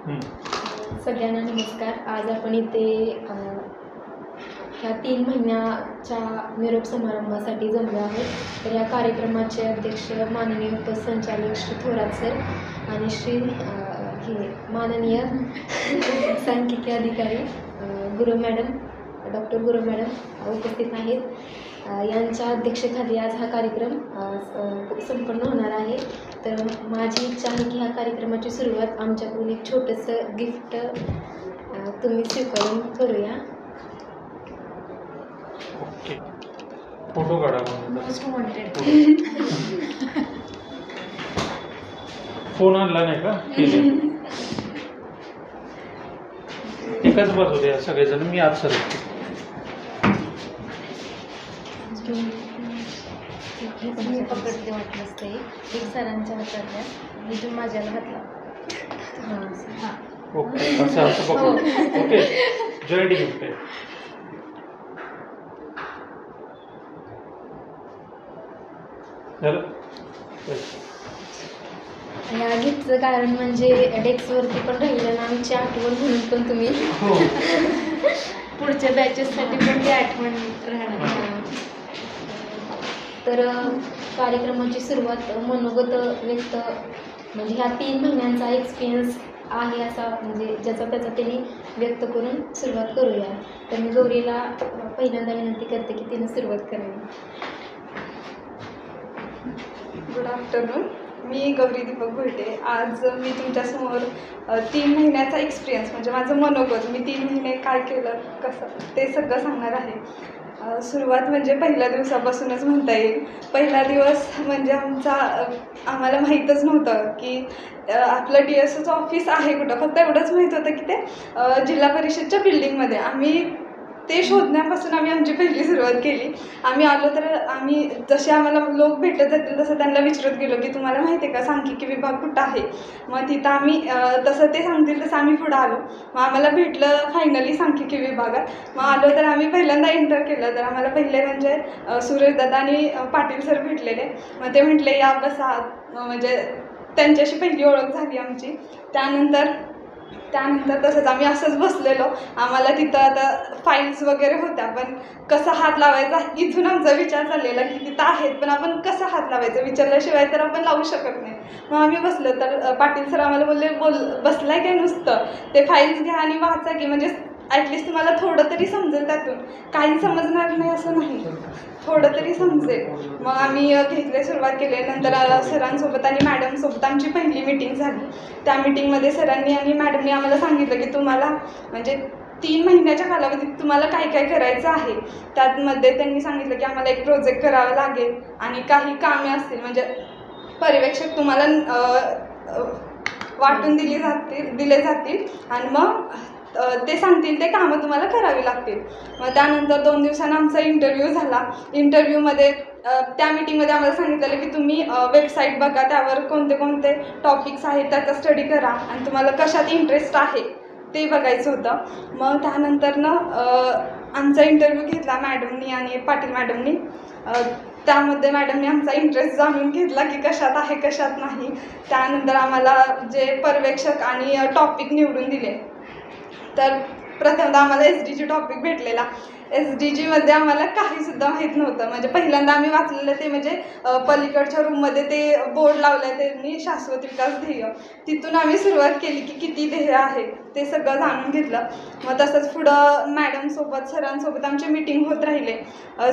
सगळ्यांना नमस्कार. आज आपण इथे ह्या 3 महिन्याच्या निरोप समारंभासाठी जमलो आहोत. तर या कार्यक्रमाचे अध्यक्ष माननीय उपसंचालक श्री थोरात सर आणि श्री माननीय सांख्यिकी अधिकारी गुरु मॅडम डॉक्टर गुरु मॅडम उपस्थित आहेत. यांच्या अध्यक्षतेखाली आज हा कार्यक्रम संपन्न होणार आहे. तर माझी इच्छा आहे की ह्या कार्यक्रमाची सुरुवात आमच्याकडून एक छोटंसं गिफ्ट तुम्ही स्वीकारून करूया. ओके, फोटो काढा. Most wanted. फोन आणला नाही का? एकाच बाजूला या सगळेजण. मी आज सर मी पकडते वाटलंच ते एक सरांच्या हातातल्या इथून माझ्याला घातला. ओके, असं असं पकडू. ओके, जॉईंट गिफ्ट आहे. या गिफ्टचं कारण म्हणजे डेस्कवरती पण राहिलं ना आमची आठवण म्हणून पण तुम्ही पुढच्या बॅचेससाठी पण ती आठवण राहणार. तर कार्यक्रमाची सुरुवात मनोगत व्यक्त म्हणजे ह्या 3 महिन्यांचा एक्सपिरियन्स आहे असा म्हणजे ज्याचा त्याचा त्यांनी व्यक्त करून सुरुवात करूया. तर मी गौरीला पहिल्यांदा विनंती करते की तिने सुरुवात करावी. Good afternoon. मी गौरी दीपक भुरटे. आज मी तुमच्यासमोर 3 महिन्याचा एक्सपिरियन्स म्हणजे माझं मनोगत, मी 3 महिने काय केलं कसं ते सगळं सांगणार आहे. सुरुवात म्हणजे पहिल्या दिवसापासूनच म्हणता येईल. पहिला दिवस म्हणजे आम्हाला माहीतच नव्हतं की आपलं DSOचं ऑफिस आहे कुठं. फक्त एवढंच माहीत होतं की ते जिल्हा परिषदच्या बिल्डिंगमध्ये. आम्ही ते शोधण्यापासून आमची पहिली सुरुवात केली. आम्ही आलो तर आम्ही जसे आम्हाला लोक भेटत जातील तसं त्यांना विचारत गेलो की तुम्हाला माहिती आहे का सांख्यिकी विभाग कुठं आहे. मग तिथं आम्ही तसं ते सांगतील तसं आम्ही पुढं आलो. मग आम्हाला भेटलं फायनली सांख्यिकी विभागात. मग आलो तर आम्ही पहिल्यांदा एंटर केलं. तर आम्हाला पहिले म्हणजे सुरेशदादा आणि पाटील सर भेटलेले. मग ते म्हटले या बसा. म्हणजे त्यांच्याशी पहिली ओळख झाली आमची. त्यानंतर तसंच आम्ही असंच बसलेलो. आम्हाला तिथं आता फाईल्स वगैरे होत्या पण कसा हात लावायचा इथून आमचा विचार चाललेला की तिथं आहेत पण आपण कसा हात लावायचा विचारल्याशिवाय तर आपण लावू शकत नाही. मग आम्ही बसलो तर पाटील सर आम्हाला बोलले बसलाय काय नुसतं ते फाईल्स घ्या आणि वाचा की म्हणजे ॲटलिस्ट तुम्हाला थोडं तरी समजेल. त्यातून काही समजणार नाही असं नाही, थोडं तरी समजेल. मग आम्ही सुरुवात केली. नंतर सरांसोबत आणि मॅडमसोबत आमची पहिली मीटिंग झाली. त्या मीटिंगमध्ये सरांनी आणि मॅडमनी आम्हाला सांगितलं की तुम्हाला म्हणजे 3 महिन्याच्या कालावधीत तुम्हाला काय काय करायचं आहे. त्यामध्ये त्यांनी सांगितलं की आम्हाला एक प्रोजेक्ट करावा लागेल आणि काही कामे असतील म्हणजे पर्यवेक्षक तुम्हाला वाटून दिले जातील आणि मग ते सांगतील ते कामं तुम्हाला करावी लागतील. मग त्यानंतर 2 दिवसांना आमचा इंटरव्ह्यू झाला. इंटरव्ह्यूमध्ये त्या मीटिंगमध्ये आम्हाला सांगितलेलं की तुम्ही वेबसाईट बघा, त्यावर कोणते कोणते टॉपिक्स आहेत त्याचा स्टडी करा आणि तुम्हाला कशात इंटरेस्ट आहे ते बघायचं होतं. मग आमचा इंटरव्ह्यू घेतला मॅडमनी आणि पाटील मॅडमनी. त्यामध्ये मॅडमने आमचा इंटरेस्ट जाणून घेतला की कशात आहे कशात नाही. त्यानंतर आम्हाला जे पर्यवेक्षक आणि टॉपिक निवडून दिले. तर प्रथमतः आम्हाला SDG टॉपिक भेटलेला. SDGमध्ये आम्हाला काहीसुद्धा माहीत नव्हतं. म्हणजे पहिल्यांदा आम्ही वाचलेलं ते म्हणजे पलीकडच्या रूममध्ये ते बोर्ड लावलं आहे त्यांनी शाश्वत विकास ध्येय. तिथून आम्ही सुरुवात केली की किती ध्येय आहे ते सगळं जाणून घेतलं. मग तसंच पुढं मॅडमसोबत सरांसोबत आमची मीटिंग होत राहिले.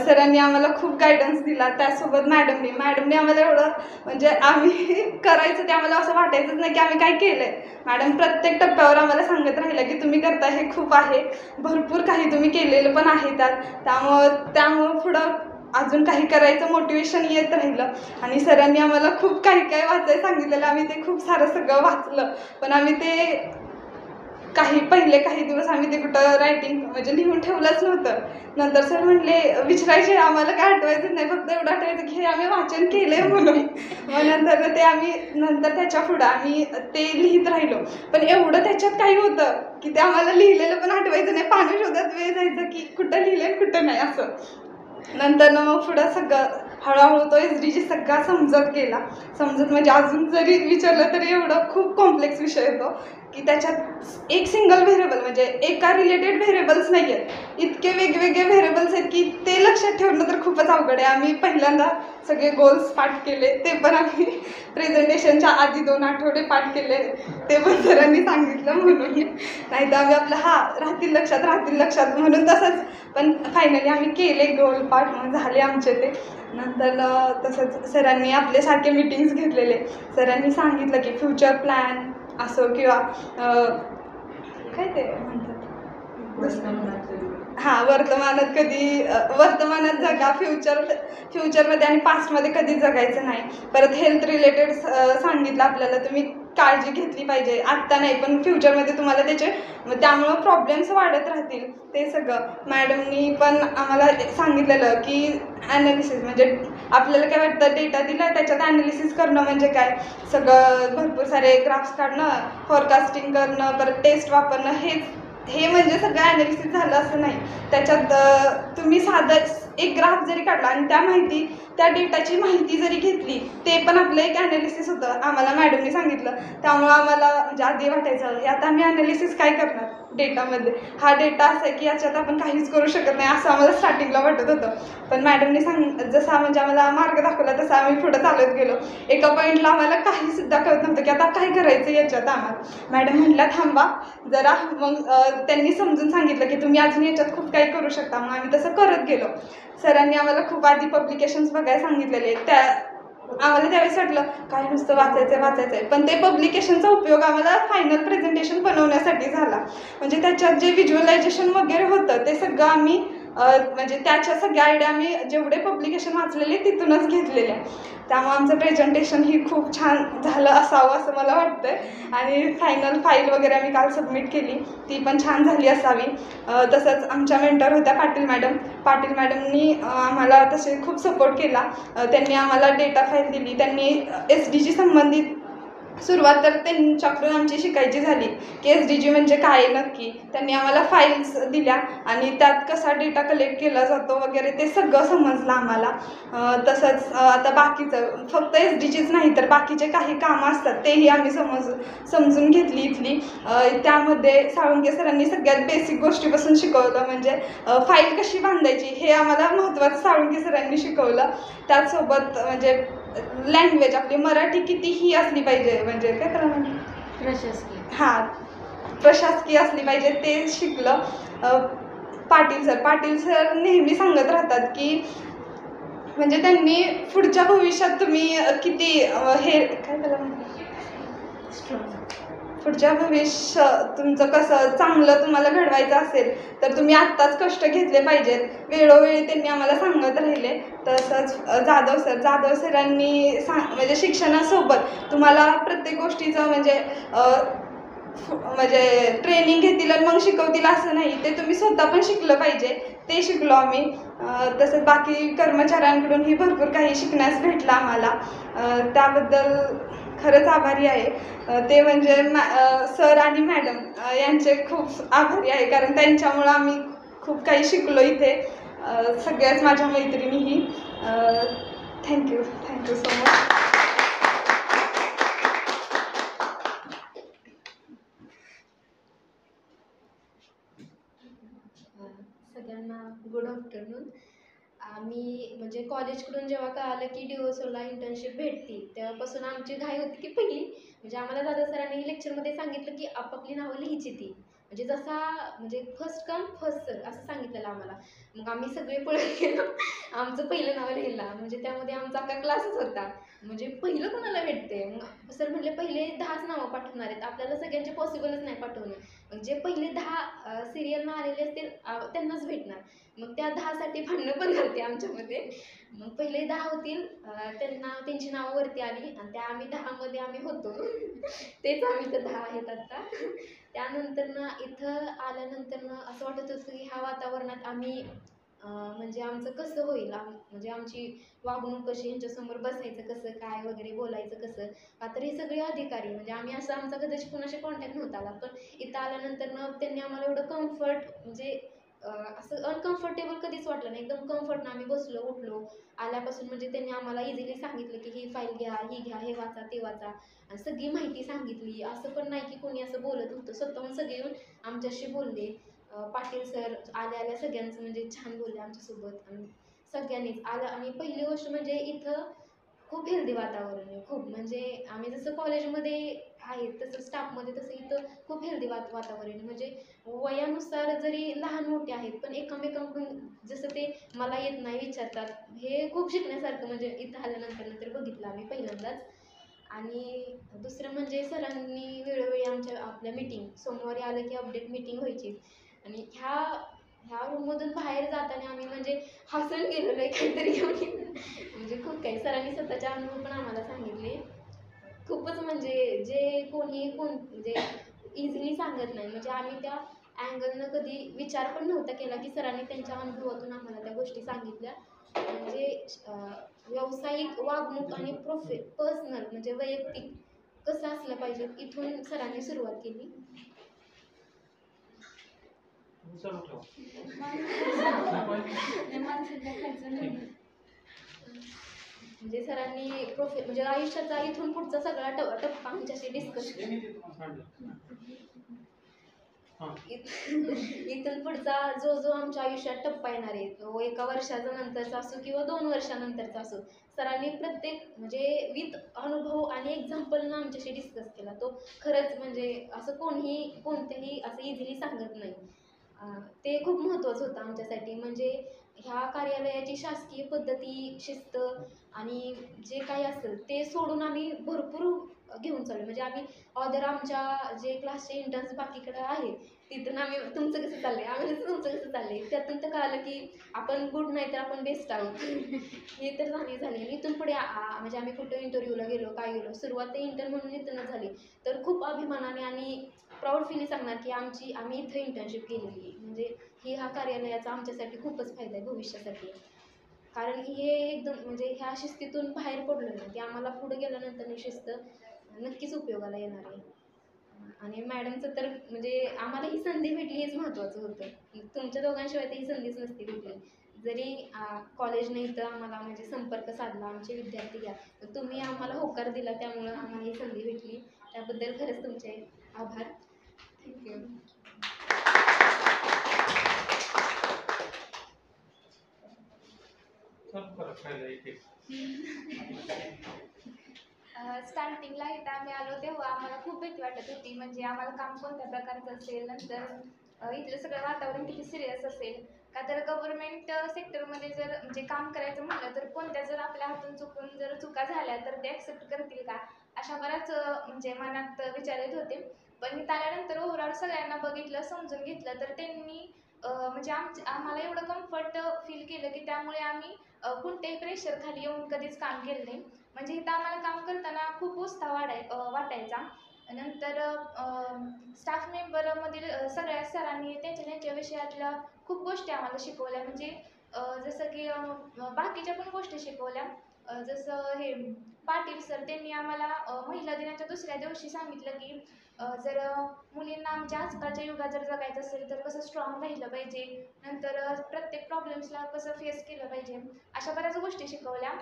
सरांनी आम्हाला खूप गायडन्स दिला. त्यासोबत मॅडमने आम्हाला एवढं म्हणजे आम्ही करायचं ते आम्हाला असं वाटायचंच नाही की आम्ही काय केलं आहे. मॅडम प्रत्येक टप्प्यावर आम्हाला सांगत राहिलं की तुम्ही करताय हे खूप आहे, भरपूर काही तुम्ही केलेलं पण आहे त्यात. त्यामुळं पुढं अजून काही करायचं मोटिवेशन येत राहिलं. आणि सरांनी आम्हाला खूप काही वाचायला सांगितलेलं. आम्ही ते खूप सारं सगळं वाचलं. पण आम्ही ते पहिले काही दिवस आम्ही ते कुठं रायटिंग म्हणजे लिहून ठेवलंच नव्हतं. नंतर सर म्हटले विचारायचे आम्हाला काय आठवायचं नाही, फक्त एवढं आठवायचं की हे आम्ही वाचन केलंय म्हणून. मग नंतर त्याच्या पुढं आम्ही ते लिहित राहिलो. पण एवढं त्याच्यात काही होतं की ते आम्हाला लिहिलेलं पण आठवायचं नाही. पाणी शोधात वेळ जायचं की कुठं लिहिलंय कुठं नाही असं. नंतर मग पुढं सगळं हळूहळू तो SDG सगळा समजत गेला. समजत म्हणजे अजून जरी विचारलं तरी एवढं खूप कॉम्प्लेक्स विषय येतो की त्याच्यात एक सिंगल व्हेरिएबल म्हणजे एका रिलेटेड व्हेरिएबल्स नाही आहेत, इतके वेगवेगळे व्हेरिएबल्स आहेत की ते लक्षात ठेवणं तर खूपच अवघड आहे. आम्ही पहिल्यांदा सगळे गोल्स पाठ केले, ते पण आम्ही प्रेझेंटेशनच्या आधी 2 आठवडे पाठ केले, ते पण सरांनी सांगितलं म्हणून. नाही तर आम्ही आपलं राहतील लक्षात म्हणून तसंच. पण फायनली आम्ही केले गोल पाठ, मग झाले आमचे ते. नंतर तसंच सरांनी आपल्यासारखे मीटिंग्स घेतलेले. सरांनी सांगितलं की फ्युचर प्लॅन असो किंवा काय ते म्हणतात वर्तमानात जगा, फ्युचरमध्ये आणि पास्टमध्ये कधी जगायचं नाही. परत हेल्थ रिलेटेड सांगितलं आपल्याला, तुम्ही काळजी घेतली पाहिजे आत्ता नाही पण फ्युचरमध्ये तुम्हाला त्यामुळं प्रॉब्लेम्स वाढत राहतील. ते सगळं मॅडमनी पण आम्हाला सांगितलेलं की ॲनालिसिस म्हणजे आपल्याला काय वाटतं, डेटा दिला त्याच्यात ॲनालिसिस करणं म्हणजे काय, सगळं भरपूर सारे ग्राफ्स काढणं, फॉरकास्टिंग करणं, परत टेस्ट वापरणं, हे म्हणजे सगळं ॲनालिसिस झालं असं नाही. त्याच्यात तुम्ही साधं एक ग्राफ जरी काढला आणि त्या डेटाची माहिती जरी घेतली, ते पण आपलं एक ॲनालिसिस होतं, आम्हाला मॅडमनी सांगितलं. त्यामुळं आम्हाला म्हणजे आधी वाटायचं हे आता आम्ही ॲनालिसिस काय करणार डेटामध्ये, हा डेटा असा आहे की याच्यात आपण काहीच करू शकत नाही असं आम्हाला स्टार्टिंगला वाटत होतं. पण मॅडमनी जसा म्हणजे आम्हाला मार्ग दाखवला तसा आम्ही पुढं चालत गेलो. एका पॉईंटला आम्हाला काहीसुद्धा कळत नव्हतं की आता काय करायचं याच्यात आम्हाला. मॅडम म्हटल्या थांबा जरा, मग त्यांनी समजून सांगितलं की तुम्ही अजून याच्यात खूप काही करू शकता. मग आम्ही तसं करत गेलो. सरांनी आम्हाला खूप आधी पब्लिकेशन्स बघायला सांगितलेले. आम्हाला त्यावेळेस वाटलं काय नुसतं वाचायचं आहे, पण ते पब्लिकेशनचा उपयोग आम्हाला फायनल प्रेझेंटेशन बनवण्यासाठी झाला. म्हणजे त्याच्यात जे व्हिज्युअलायझेशन वगैरे होतं ते सगळं आम्ही म्हणजे त्याच्या सगळ्या आयडिया आम्ही जेवढे पब्लिकेशन वाचलेले तिथूनच घेतलेले. त्यामुळे आमचं प्रेझेंटेशन ही खूप छान झालं असावं असं मला वाटतंय. आणि फायनल फाईल वगैरे आम्ही काल सबमिट केली, ती पण छान झाली असावी. तसंच आमच्या मेंटर होत्या पाटील मॅडमनी आम्हाला तसे खूप सपोर्ट केला. त्यांनी आम्हाला डेटा फाईल दिली. त्यांनी SDG संबंधित सुरुवात तर त्यांच्याकडून आमची शिकायची झाली की SDG म्हणजे काय नक्की. त्यांनी आम्हाला फाईल्स दिल्या आणि त्यात कसा डेटा कलेक्ट केला जातो वगैरे ते सगळं समजलं आम्हाला. तसंच आता बाकीचं फक्त SDGच नाही तर बाकीचे काही कामं असतात तेही आम्ही समजून घेतली इथली. त्यामध्ये साळुंके सरांनी सगळ्यात बेसिक गोष्टीपासून शिकवलं, म्हणजे फाईल कशी बांधायची हे आम्हाला महत्त्वाचं साळुंके सरांनी शिकवलं. त्याचसोबत म्हणजे लँग्वेज आपली मराठी कितीही असली पाहिजे, म्हणजे काय त्याला प्रशासकीय असली पाहिजे ते शिकलं. पाटील सर नेहमी सांगत राहतात की म्हणजे त्यांनी पुढच्या भविष्यात तुम्ही किती हे काय त्याला पुढच्या भविष्य तुमचं कसं चांगलं तुम्हाला घडवायचं असेल तर तुम्ही आत्ताच कष्ट घेतले पाहिजेत. वेळोवेळी त्यांनी आम्हाला सांगत राहिले. तसंच जाधव सरांनी म्हणजे शिक्षणासोबत तुम्हाला प्रत्येक गोष्टीचं म्हणजे ट्रेनिंग घेतील आणि मग शिकवतील असं नाही, ते तुम्ही स्वतः पण शिकलं पाहिजे, ते शिकलो आम्ही. तसंच बाकी कर्मचाऱ्यांकडूनही भरपूर काही शिकण्यास भेटलं आम्हाला. त्याबद्दल खरंच आभारी आहे. ते म्हणजे सर आणि मॅडम यांचे खूप आभारी आहे, कारण त्यांच्यामुळं आम्ही खूप काही शिकलो इथे. सगळ्याच माझ्या मैत्रिणीही. Thank you so much. सगळ्यांना गुड आफ्टरनून. आम्ही म्हणजे कॉलेजकडून जेव्हा कळालं की DOSOला इंटर्नशिप भेटती तेव्हापासून आमची घाई होती की पहिली म्हणजे आम्हाला जाधव सरांनी लेक्चरमध्ये सांगितलं की आपापली नावं लिहायची ती म्हणजे म्हणजे फर्स्ट कम फर्स्ट सर्व असं सांगितलेलं आम्हाला. मग आम्ही सगळे पळत गेलो आमचं पहिलं नाव लिहिलं, म्हणजे त्यामध्ये आमचा अख्खा क्लासच होता. म्हणजे पहिलं कोणाला भेटते. मग सर म्हटले पहिले 10च नावं पाठवणार आहेत, आपल्याला सगळ्यांचे पॉसिबलच नाही पाठवणं, जे पहिले 10 सिरियलनं आलेले असतील त्यांनाच भेटणार. मग त्या 10साठी भांडणं पण करते आमच्यामध्ये. मग पहिले 10 होतील त्यांची नावं वरती आली आणि त्या आम्ही 10मध्ये आम्ही होतो तेच आम्ही तर 10 आहेत आता. त्यानंतरनं इथं आल्यानंतरनं असं वाटत होतं की ह्या वातावरणात आम्ही म्हणजे आमचं कसं होईल, म्हणजे आमची वागणूक कशी, यांच्यासमोर बसायचं कसं, काय वगैरे बोलायचं कसं. तर हे सगळे अधिकारी म्हणजे आम्ही असं आमचा कदाचित कुणाशी कॉन्टॅक्ट नव्हता आला, पण इथं आल्यानंतर त्यांनी आम्हाला एवढं कम्फर्ट म्हणजे असं अनकम्फर्टेबल कधीच वाटलं नाही. एकदम कम्फर्टनं आम्ही बसलो, उठलो. आल्यापासून म्हणजे त्यांनी आम्हाला इझिली सांगितलं की ही फाईल घ्या, ही घ्या, हे वाचा, ते वाचा आणि सगळी माहिती सांगितली. असं पण नाही की कोणी असं बोलत होतं. स्वतःहून सगळे येऊन आमच्याशी बोलले. पाटील सर आल्या सगळ्यांचं म्हणजे छान बोलले आमच्यासोबत आणि सगळ्यांनीच आलं. आणि पहिली गोष्ट म्हणजे इथं खूप हेल्दी वातावरण आहे. खूप म्हणजे आम्ही जसं कॉलेजमध्ये आहे तसं स्टाफमध्ये तसं इथं खूप हेल्दी वातावरण आहे. म्हणजे वयानुसार जरी लहान मोठे आहेत पण एकमेकांकडून जसं ते मला येत नाही विचारतात. हे खूप शिकण्यासारखं म्हणजे इथं आल्यानंतर बघितलं आम्ही पहिल्यांदाच. आणि दुसरं म्हणजे सरांनी वेळोवेळी आपल्या मीटिंग सोमवारी आलं की अपडेट मीटिंग व्हायची आणि ह्या रूममधून बाहेर जाताना आम्ही म्हणजे हसून गेलेलो आहे काहीतरी घेऊन म्हणजे खूप काही सरांनी स्वतःचे अनुभव पण आम्हाला सांगितले. खूपच म्हणजे कोण म्हणजे इझिली सांगत नाही. म्हणजे आम्ही त्या अँगलनं कधी विचार पण नव्हता केला की सरांनी त्यांच्या अनुभवातून आम्हाला त्या गोष्टी सांगितल्या. म्हणजे व्यावसायिक वागणूक आणि पर्सनल म्हणजे वैयक्तिक कसं असलं पाहिजे इथून सरांनी सुरुवात केली. चालू ठेवा. म्हणजे सरांनी म्हणजे आयुष्याचा इथून पुढचा सगळा टप्पा आमच्याशी डिस्कस इथून पुढचा जो आमच्या आयुष्यात टप्पा येणार आहे तो 1 वर्षाचा नंतरचा असो किंवा 2 वर्षानंतरचा असो सरांनी प्रत्येक म्हणजे विथ अनुभव आणि एक्झाम्पलनं आमच्याशी डिस्कस केला. तो खरंच म्हणजे असं कोणत्याही असं इझिली सांगत नाही. ते खूप महत्त्वाचं होतं आमच्यासाठी. म्हणजे ह्या कार्यालयाची शासकीय पद्धती, शिस्त आणि जे काही असेल ते सोडून आम्ही भरपूर घेऊन चाललो. म्हणजे आम्ही ऑदर आमच्या जे क्लासचे इंटर्न्स बाकीकडे आहेत तिथून आम्ही तुमचं कसं चाललंय आम्ही तुमचं कसं चाललंय त्यातून तर कळालं की आपण गुड नाही तर आपण बेस्ट आहोत हे तर जाणीव झाली. आणि इथून पुढे म्हणजे आम्ही कुठं इंटरव्ह्यूला गेलो काय गेलो सुरुवात इंटर्न म्हणून इथूनच झाली तर खूप अभिमानाने आणि प्राऊड फील सांगणार की आम्ही इथं इंटर्नशिप केलेली म्हणजे ह्या कार्यालयाचा आमच्यासाठी खूपच फायदा आहे भविष्यासाठी. कारण की हे एकदम म्हणजे ह्या शिस्तीतून बाहेर पडलो ना की आम्हाला पुढे गेल्यानंतर ही शिस्त नक्कीच उपयोगाला येणार आहे. आणि मॅडमचं तर म्हणजे आम्हाला ही संधी भेटली हेच महत्त्वाचं होतं. तुमच्या दोघांशिवाय तर ही संधीच नसती भेटली. जरी कॉलेजने इथं आम्हाला म्हणजे संपर्क साधला आमचे विद्यार्थी घ्या तुम्ही आम्हाला होकार दिला त्यामुळं आम्हाला ही संधी भेटली त्याबद्दल खरंच तुमचे आभार. थँक्यू. चालू करा खायला एक. स्टार्टिंगला इथं आम्ही आलो तेव्हा आम्हाला खूप भीती वाटत होती. म्हणजे आम्हाला काम कोणत्या प्रकारचं असेल नंतर इथलं सगळं वातावरण किती सिरियस असेल का तर गव्हर्नमेंट सेक्टरमध्ये जर म्हणजे काम करायचं म्हटलं तर कोणत्या जर आपल्या हातून जर चुका झाल्या तर ते ॲक्सेप्ट करतील का अशा बऱ्याच म्हणजे मनात विचार येत होते. पण इथं आल्यानंतर ओव्हरऑल सगळ्यांना बघितलं समजून घेतलं तर त्यांनी म्हणजे आम्हाला एवढं कम्फर्ट फील केलं की त्यामुळे आम्ही कोणत्याही प्रेशर खाली येऊन कधीच काम केलं नाही. म्हणजे इथं आम्हाला काम करताना खूप उत्साह वाटायचा. नंतर स्टाफ मेंबरमधील सगळ्या सरांनी त्यांच्या विषयातल्या खूप गोष्टी आम्हाला शिकवल्या. म्हणजे जसं की बाकीच्या पण गोष्टी शिकवल्या. जसं हे पाटील सर त्यांनी आम्हाला महिला दिनाच्या दुसऱ्या दिवशी सांगितलं की जर मुलींना आमच्या आजकालच्या युगात जर जगायचं असेल तर कसं स्ट्रॉंग राहिलं पाहिजे नंतर प्रत्येक प्रॉब्लेम्सला कसं फेस केलं पाहिजे अशा बऱ्याच गोष्टी शिकवल्या.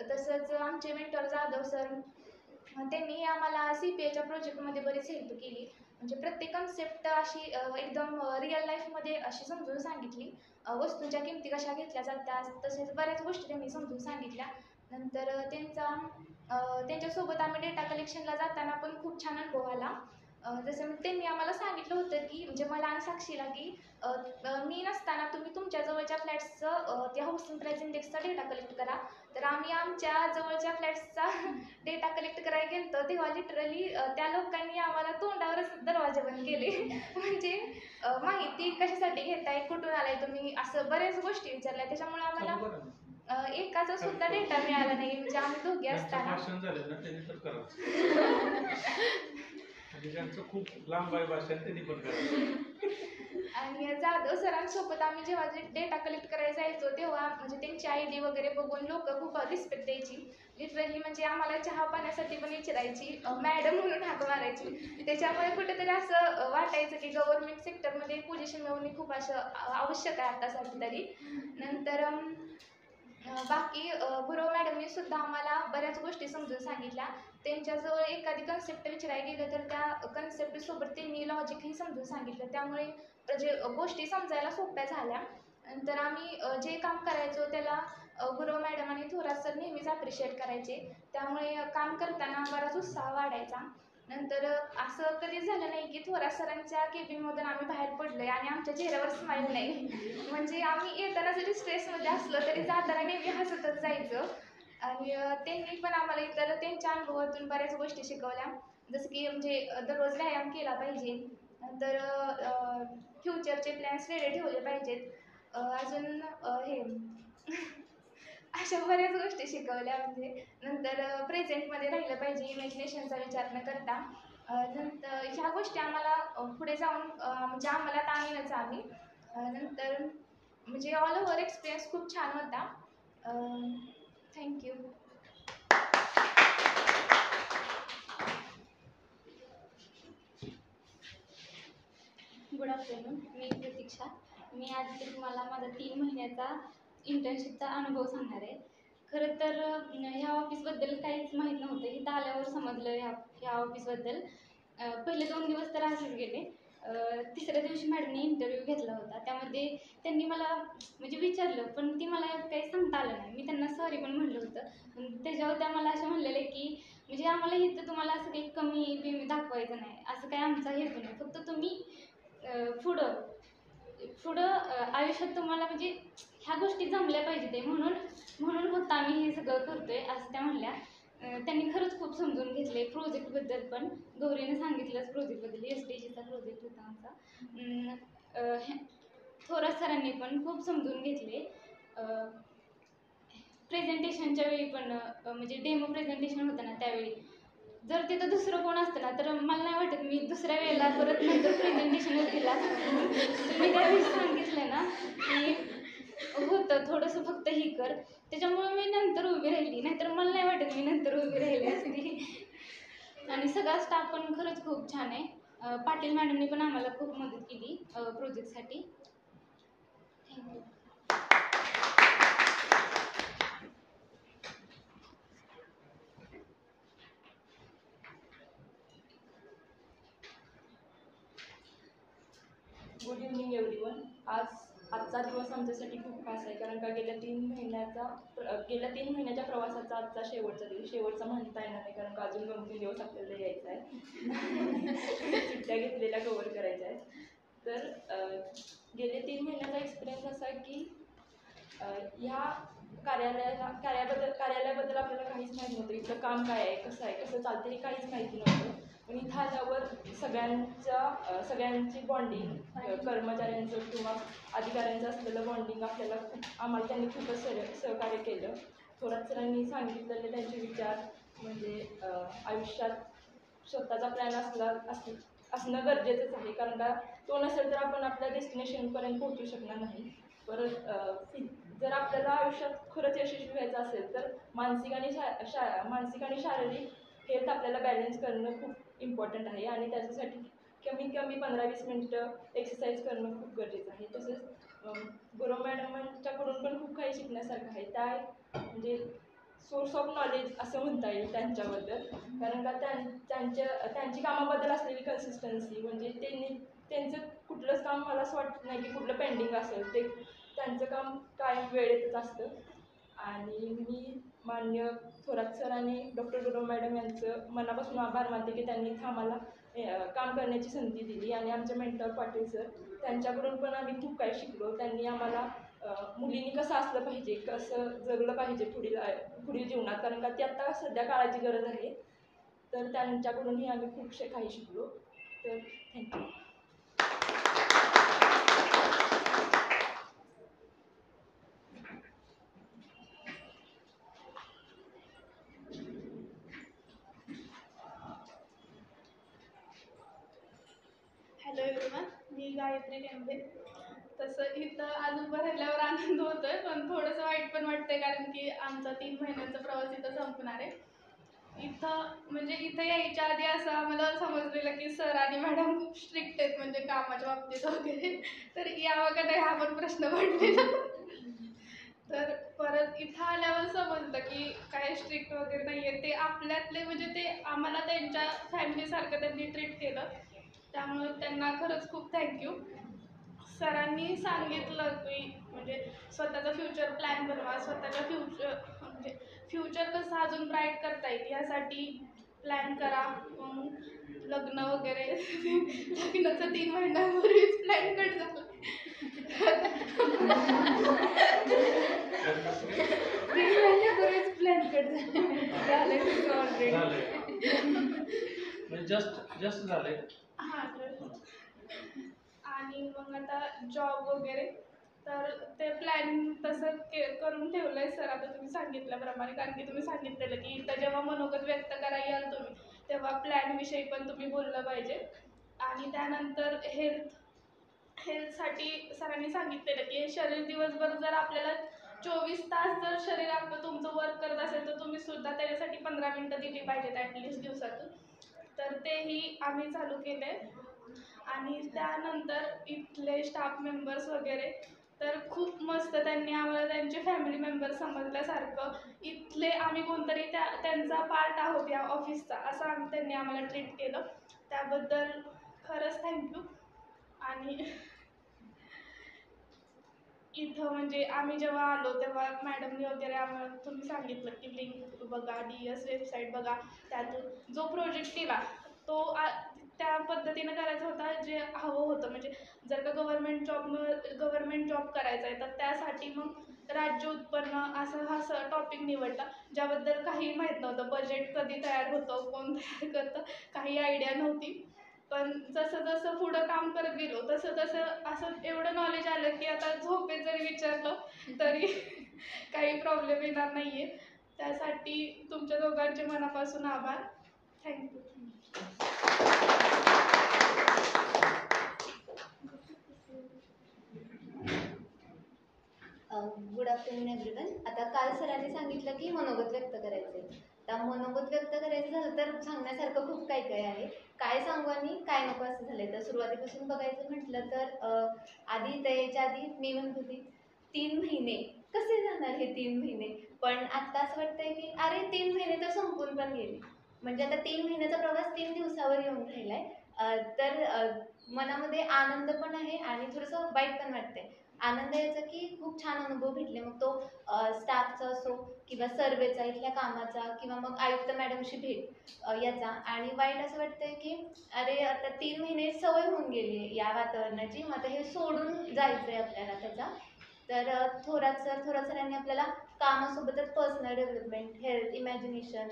तसंच आमचे मेंटर जाधव सर त्यांनी आम्हाला CPAच्या प्रोजेक्टमध्ये बरीच हेल्प केली. म्हणजे प्रत्येक कन्सेप्ट अशी एकदम रिअल लाईफमध्ये अशी समजून सांगितली. वस्तूंच्या किमती कशा घेतल्या जातात तसेच बऱ्याच गोष्टी त्यांनी समजून सांगितल्या. नंतर त्यांच्यासोबत आम्ही डेटा कलेक्शनला जाताना पण खूप छान अनुभव आला. जसं त्यांनी आम्हाला सांगितलं होतं की म्हणजे मला आणि साक्षीला की मी नसताना तुम्ही तुमच्या जवळच्या फ्लॅट्सचं त्या हाऊसिंग प्राईस इंडेक्सचा डेटा कलेक्ट करा. तर आम्ही आमच्या जवळच्या फ्लॅट्सचा डेटा कलेक्ट करायला गेलो तेव्हा लिटरली त्या लोकांनी आम्हाला तोंडावरच दरवाजे बंद केले म्हणजे माहिती कशासाठी घेताय कुठून आलाय तुम्ही असं बऱ्याच गोष्टी विचारल्या. त्याच्यामुळे आम्हाला एकाचा सुद्धा डेटा मिळाला नाही. म्हणजे आम्ही दोघे असताना भाषण झालं ना त्यांनी तर करा आणि ज्यांचं खूप लांब आहे भाषण त्यांनी पण करा. आणि जाधव सरांसोबत आम्ही जेव्हा डेटा कलेक्ट करायला जायचो तेव्हा म्हणजे त्यांची ID वगैरे बघून लोक खूप रिस्पेक्ट द्यायची. लिटरली म्हणजे आम्हाला चहा पाण्यासाठी पण विचारायची मॅडम म्हणून हाक मारायची. त्याच्यामुळे कुठेतरी असं वाटायचं की गव्हर्नमेंट सेक्टरमध्ये पोझिशन मिळवणे खूप असं आवश्यक आहे आत्तासाठी तरी. नंतर बाकी गुरव मॅडमनी सुद्धा आम्हाला बऱ्याच गोष्टी समजून सांगितल्या. त्यांच्याजवळ एखादी कन्सेप्ट विचारायला गेलं तर त्या कन्सेप्टसोबत त्यांनी लॉजिकही समजून सांगितलं, त्यामुळे म्हणजे गोष्टी समजायला सोप्या झाल्या. नंतर आम्ही जे काम करायचो त्याला गुरव मॅडम आणि थोरात सर नेहमीच ॲप्रिशिएट करायचे, त्यामुळे काम करताना बराच उत्साह वाढायचा. नंतर असं कधीच झालं नाही की थोरात सरांच्या केबिनमधून आम्ही बाहेर पडलो आहे आणि आमच्या चेहऱ्यावर स्माईल नाही. म्हणजे आम्ही येताना जरी स्ट्रेसमध्ये असलो तरी जाताना नेहमी हसतच जायचं. आणि त्यांनी पण आम्हाला इतर त्यांच्या अनुभवातून बऱ्याच गोष्टी शिकवल्या, जसं की म्हणजे दररोज व्यायाम केला पाहिजे, नंतर फ्युचरचे प्लॅन्स रेडी ठेवले पाहिजेत, अजून हे अशा बऱ्याच गोष्टी शिकवल्या. म्हणजे नंतर प्रेझेंटमध्ये राहिलं पाहिजे, इमॅजिनेशनचा विचार न करता. नंतर ह्या गोष्टी आम्हाला पुढे जाऊन म्हणजे आम्हाला ताणीनच आम्ही नंतर म्हणजे ऑल ओव्हर एक्सपिरियन्स खूप छान होता. थँक्यू. Good afternoon. मी प्रतीक्षा. मी आज तुम्हाला माझा 3 महिन्याचा इंटर्नशिपचा अनुभव सांगणार आहे. खरं तर ह्या ऑफिसबद्दल काहीच माहीत नव्हतं. इथं आल्यावर समजलं ह्या ऑफिसबद्दल. पहिले 2 दिवस तर असेच गेले. तिसऱ्या दिवशी मॅडमने इंटरव्ह्यू घेतला होता. त्यामध्ये त्यांनी मला म्हणजे विचारलं, पण ती मला काही सांगता आलं नाही. मी त्यांना सॉरी पण म्हणलं होतं. पण त्याच्यावर त्या मला असं म्हणलेलं की म्हणजे आम्हाला इथं तुम्हाला असं काही कमी बिमी दाखवायचं नाही, असं काही आमचा हेतू नाही. फक्त तुम्ही पुढं आयुष्यात तुम्हाला म्हणजे ह्या गोष्टी जमल्या पाहिजे ते म्हणून फक्त आम्ही हे सगळं करतोय असं त्या म्हणल्या. त्यांनी खरंच खूप समजून घेतले. प्रोजेक्टबद्दल पण गौरीने सांगितलंच, प्रोजेक्टबद्दल SDGचा प्रोजेक्ट होता आमचा. थोरात सरांनी पण खूप समजून घेतले. प्रेझेंटेशनच्या वेळी पण म्हणजे डेमो प्रेझेंटेशन होतं ना त्यावेळी जर तिथं दुसरं कोण असतं ना तर मला नाही वाटत मी दुसऱ्या वेळेला परत नंतर प्रेझेंटेशनच दिलं असतं. तुम्ही त्यावेळी सांगितलं ना की होतं थोडंसं फक्त ही कर, त्याच्यामुळे मी नंतर उभी राहिली, नाहीतर मला नाही वाटत मी नंतर उभी राहिली असती. आणि सगळा स्टाफ पण खरंच खूप छान आहे. पाटील मॅडमनी पण आम्हाला खूप मदत केली प्रोजेक्टसाठी. थँक्यू. Good evening everyone. आजचा दिवस आमच्यासाठी खूप खास आहे, कारण का गेल्या 3 महिन्याच्या प्रवासाचा आजचा शेवटचा दिवस. शेवटचा म्हणता येणार नाही, कारण का अजून 2-3 दिवस आपल्याला यायचा आहे. सुट्ट्या घेतलेल्या कव्हर करायच्या आहेत. तर गेले 3 महिन्याचा एक्सपिरियन्स असा की ह्या कार्यालयाबद्दल आपल्याला काहीच माहीत नव्हतं. इथलं काम काय आहे, कसं चालतं हे काहीच माहिती नव्हतं. पण इथं आल्यावर सगळ्यांची बॉन्डिंग, कर्मचाऱ्यांचं किंवा अधिकाऱ्यांचं असलेलं बॉन्डिंग आम्हाला त्यांनी खूपच सहकार्य केलं. थोरात सरांनी सांगितलेले त्यांचे विचार म्हणजे आयुष्यात स्वतःचा प्लॅन असणं गरजेचंच आहे, कारण का तो नसेल तर आपण आपल्या डेस्टिनेशनपर्यंत पोहोचू शकणार नाही. परत जर आपल्याला आयुष्यात खरंच यशस्वी व्हायचं असेल तर मानसिक आणि शारीरिक हेल्थ आपल्याला बॅलन्स करणं खूप इम्पॉर्टंट आहे, आणि त्याच्यासाठी कमीत कमी 15-20 मिनिटं एक्सरसाइज करणं खूप गरजेचं आहे. तसेच गुरव मॅडमांच्याकडून पण खूप काही शिकण्यासारखं आहे. त्या म्हणजे सोर्स ऑफ नॉलेज असं म्हणता येईल त्यांच्याबद्दल, कारण का त्यांची कामाबद्दल असलेली कन्सिस्टन्सी, म्हणजे त्यांचं कुठलंच काम मला असं वाटत नाही की कुठलं पेंडिंग असेल. त्यांचं काम कायम वेळेतच असतं. आणि मी मान्य थोरात सर आणि डॉक्टर गुरव मॅडम यांचं मनापासून आभार मानते की त्यांनी इथं आम्हाला काम करण्याची संधी दिली. आणि आमचे मेंटर पाटील सर, त्यांच्याकडून पण आम्ही खूप काही शिकलो. त्यांनी आम्हाला मुलींनी कसं असलं पाहिजे, कसं जगलं पाहिजे पुढील जीवनात, कारण का ती आत्ता सध्या काळाची गरज आहे. तर त्यांच्याकडूनही आम्ही खूप काही शिकलो. तर थँक्यू. हॅलो एव्हरीवन, मी गायत्री टेंबे. तसं इथं आज उभं राहिल्यावर आनंद होतो आहे, पण थोडंसं वाईट पण वाटतं आहे, कारण की आमचा 3 महिन्यांचा प्रवास इथं संपणार आहे. इथं यायच्या आधी असं आम्हाला समजलेलं की सर आणि मॅडम खूप स्ट्रिक्ट आहेत, म्हणजे म्हणजे कामाच्या बाबतीत वगैरे, तर यावं का नाही हा पण प्रश्न पडलेला. तर परत इथं आल्यावर समजलं की काय स्ट्रिक्ट वगैरे नाही आहे, ते आपल्यातले म्हणजे ते आम्हाला त्यांच्या फॅमिलीसारखं त्यांनी ट्रीट केलं, त्यामुळं त्यांना खरंच खूप थँक्यू. सरांनी सांगितलं की म्हणजे स्वतःचा फ्युचर प्लॅन बनवा, स्वतःच्या म्हणजे फ्युचर कसं अजून ब्राईट करता येईल यासाठी प्लॅन करा. मग लग्न वगैरे लग्नाचं 3 महिन्यापूर्वीच प्लॅन कट झाला. 3 महिन्यापूर्वीच प्लॅन कट झालं ऑलरेडी. म्हणजे जस्ट झालंय. हां आणि मग आता जॉब वगैरे तर ते प्लॅनिंग तसं करून ठेवलं आहे सर, आता तुम्ही सांगितल्याप्रमाणे. कारण की तुम्ही सांगितलेलं की इथं जेव्हा मनोगत व्यक्त करायला याल तुम्ही तेव्हा प्लॅनविषयी पण तुम्ही बोललं पाहिजे. आणि त्यानंतर हेल्थसाठी सरांनी सांगितलेलं की शरीर दिवसभर जर आपल्याला 24 तास जर शरीर आपलं तुमचं वर्क करत असेल तर तुम्ही सुद्धा त्याच्यासाठी 15 मिनटं दिली पाहिजेत ॲटलिस्ट दिवसातून. तर तेही आम्ही चालू केलं आहे. आणि त्यानंतर इथले स्टाफ मेंबर्स वगैरे तर खूप मस्त, त्यांनी आम्हाला त्यांचे फॅमिली मेंबर समजल्यासारखं, इथले आम्ही कोणतरी त्यांचा पार्ट आहोत या ऑफिसचा असं त्यांनी आम्हाला ट्रीट केलं. त्याबद्दल खरंच थँक्यू. आणि इथं म्हणजे आम्ही जेव्हा आलो तेव्हा मॅडमनी वगैरे आम्हाला तुम्ही सांगितलं की लिंक बघा, DS वेबसाईट बघा, त्यातून जो प्रोजेक्ट दिला तो त्या पद्धतीनं करायचा होता जे हवं होतं. म्हणजे जर का गव्हर्नमेंट जॉब करायचा आहे तर त्यासाठी मग राज्य उत्पन्न असं हा टॉपिक निवडला, ज्याबद्दल काही माहीत नव्हतं. बजेट कधी तयार होतं, कोण तयार करतं, काही आयडिया नव्हती. पण जसं जसं पुढं काम करत गेलो तसं तसं असं एवढं नॉलेज आलं की आता झोपेत जरी विचारलं तरी काही प्रॉब्लेम येणार नाही आहे. त्यासाठी तुमच्या दोघांचे मनापासून आभार. थँक्यू. Good afternoon everyone. आता काल सरांनी सांगितलं की मनोगत व्यक्त करायचं आहे. आता मनोगत व्यक्त करायचं झालं तर सांगण्यासारखं खूप काय काय आहे. काय सांगू आणि काय नको असं झालं आहे. तर सुरुवातीपासून बघायचं म्हटलं तर आधी याच्या आधी मी म्हणत होती 3 महिने कसे जाणार हे 3 महिने, पण आत्ता असं वाटतंय की अरे 3 महिने तर संपून पण गेले. म्हणजे आता 3 महिन्याचा प्रवास 3 दिवसावर येऊन राहिला आहे. तर मनामध्ये आनंद पण आहे आणि थोडंसं वाईट पण वाटतंय. आनंद याचा की खूप छान अनुभव भेटले, मग तो स्टाफचा असो किंवा सर्वेचा, इथल्या कामाचा, किंवा मग आयुक्त मॅडमशी भेट याचा. आणि वाईट असं वाटतंय की अरे आता 3 महिने सवय होऊन गेली या वातावरणाची, मग आता हे सोडून जायचं आहे आपल्याला त्याचा. तर थोरात सरांनी आपल्याला कामासोबतच पर्सनल डेव्हलपमेंट, हेल्थ, इमॅजिनेशन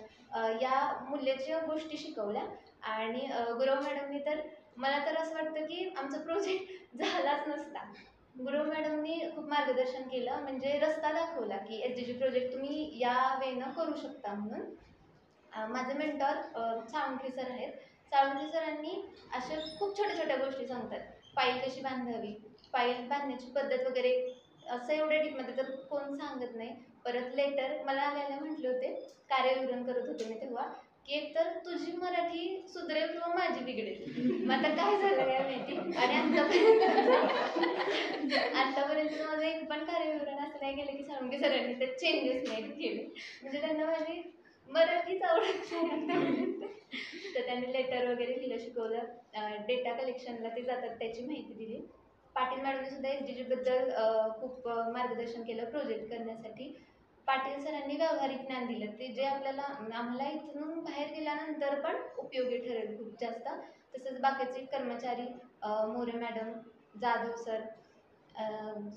या मूल्याच्या गोष्टी शिकवल्या. आणि गुरव मॅडमनी तर मला तर असं वाटतं की आमचा प्रोजेक्ट झालाच नसता. गुरव मॅडमनी खूप मार्गदर्शन केलं, म्हणजे रस्ता दाखवला की SDG प्रोजेक्ट तुम्ही या वेनं करू शकता म्हणून. माझे मेंटॉर साळुंखे सर आहेत. साळुंखे सरांनी अशा खूप छोट्या छोट्या गोष्टी सांगतात. फाईल कशी बांधावी, फाईल बांधण्याची पद्धत वगैरे, असं एवढ्या डीपमध्ये तर कोण सांगत नाही. परत लेटर मला आल्याला म्हटले होते, कार्यविवरण करत होते मी तेव्हा, की एकतर तुझी मराठी सुधरेल किंवा माझी बिघडेल. मग आता काय झालं काय माहिती. आणि आत्तापर्यंत माझं एक पण कार्यविवरण असं नाही गेलं की साळुंखे सरांनी ते चेंजेस नाही केले. म्हणजे त्यांना माझी मराठीच आवडत नाही. तर त्यांनी लेटर वगैरे लिहिलं, शिकवलं. डेटा कलेक्शनला ते जातात त्याची माहिती दिली. पाटील मॅडमने सुद्धा SDGबद्दल खूप मार्गदर्शन केलं प्रोजेक्ट करण्यासाठी. पाटील सरांनी व्यावहारिक ज्ञान दिलं, ते जे आम्हाला इथून बाहेर गेल्यानंतर पण उपयोगी ठरेल खूप जास्त. तसंच बाकीचे कर्मचारी, मोरे मॅडम, जाधव सर,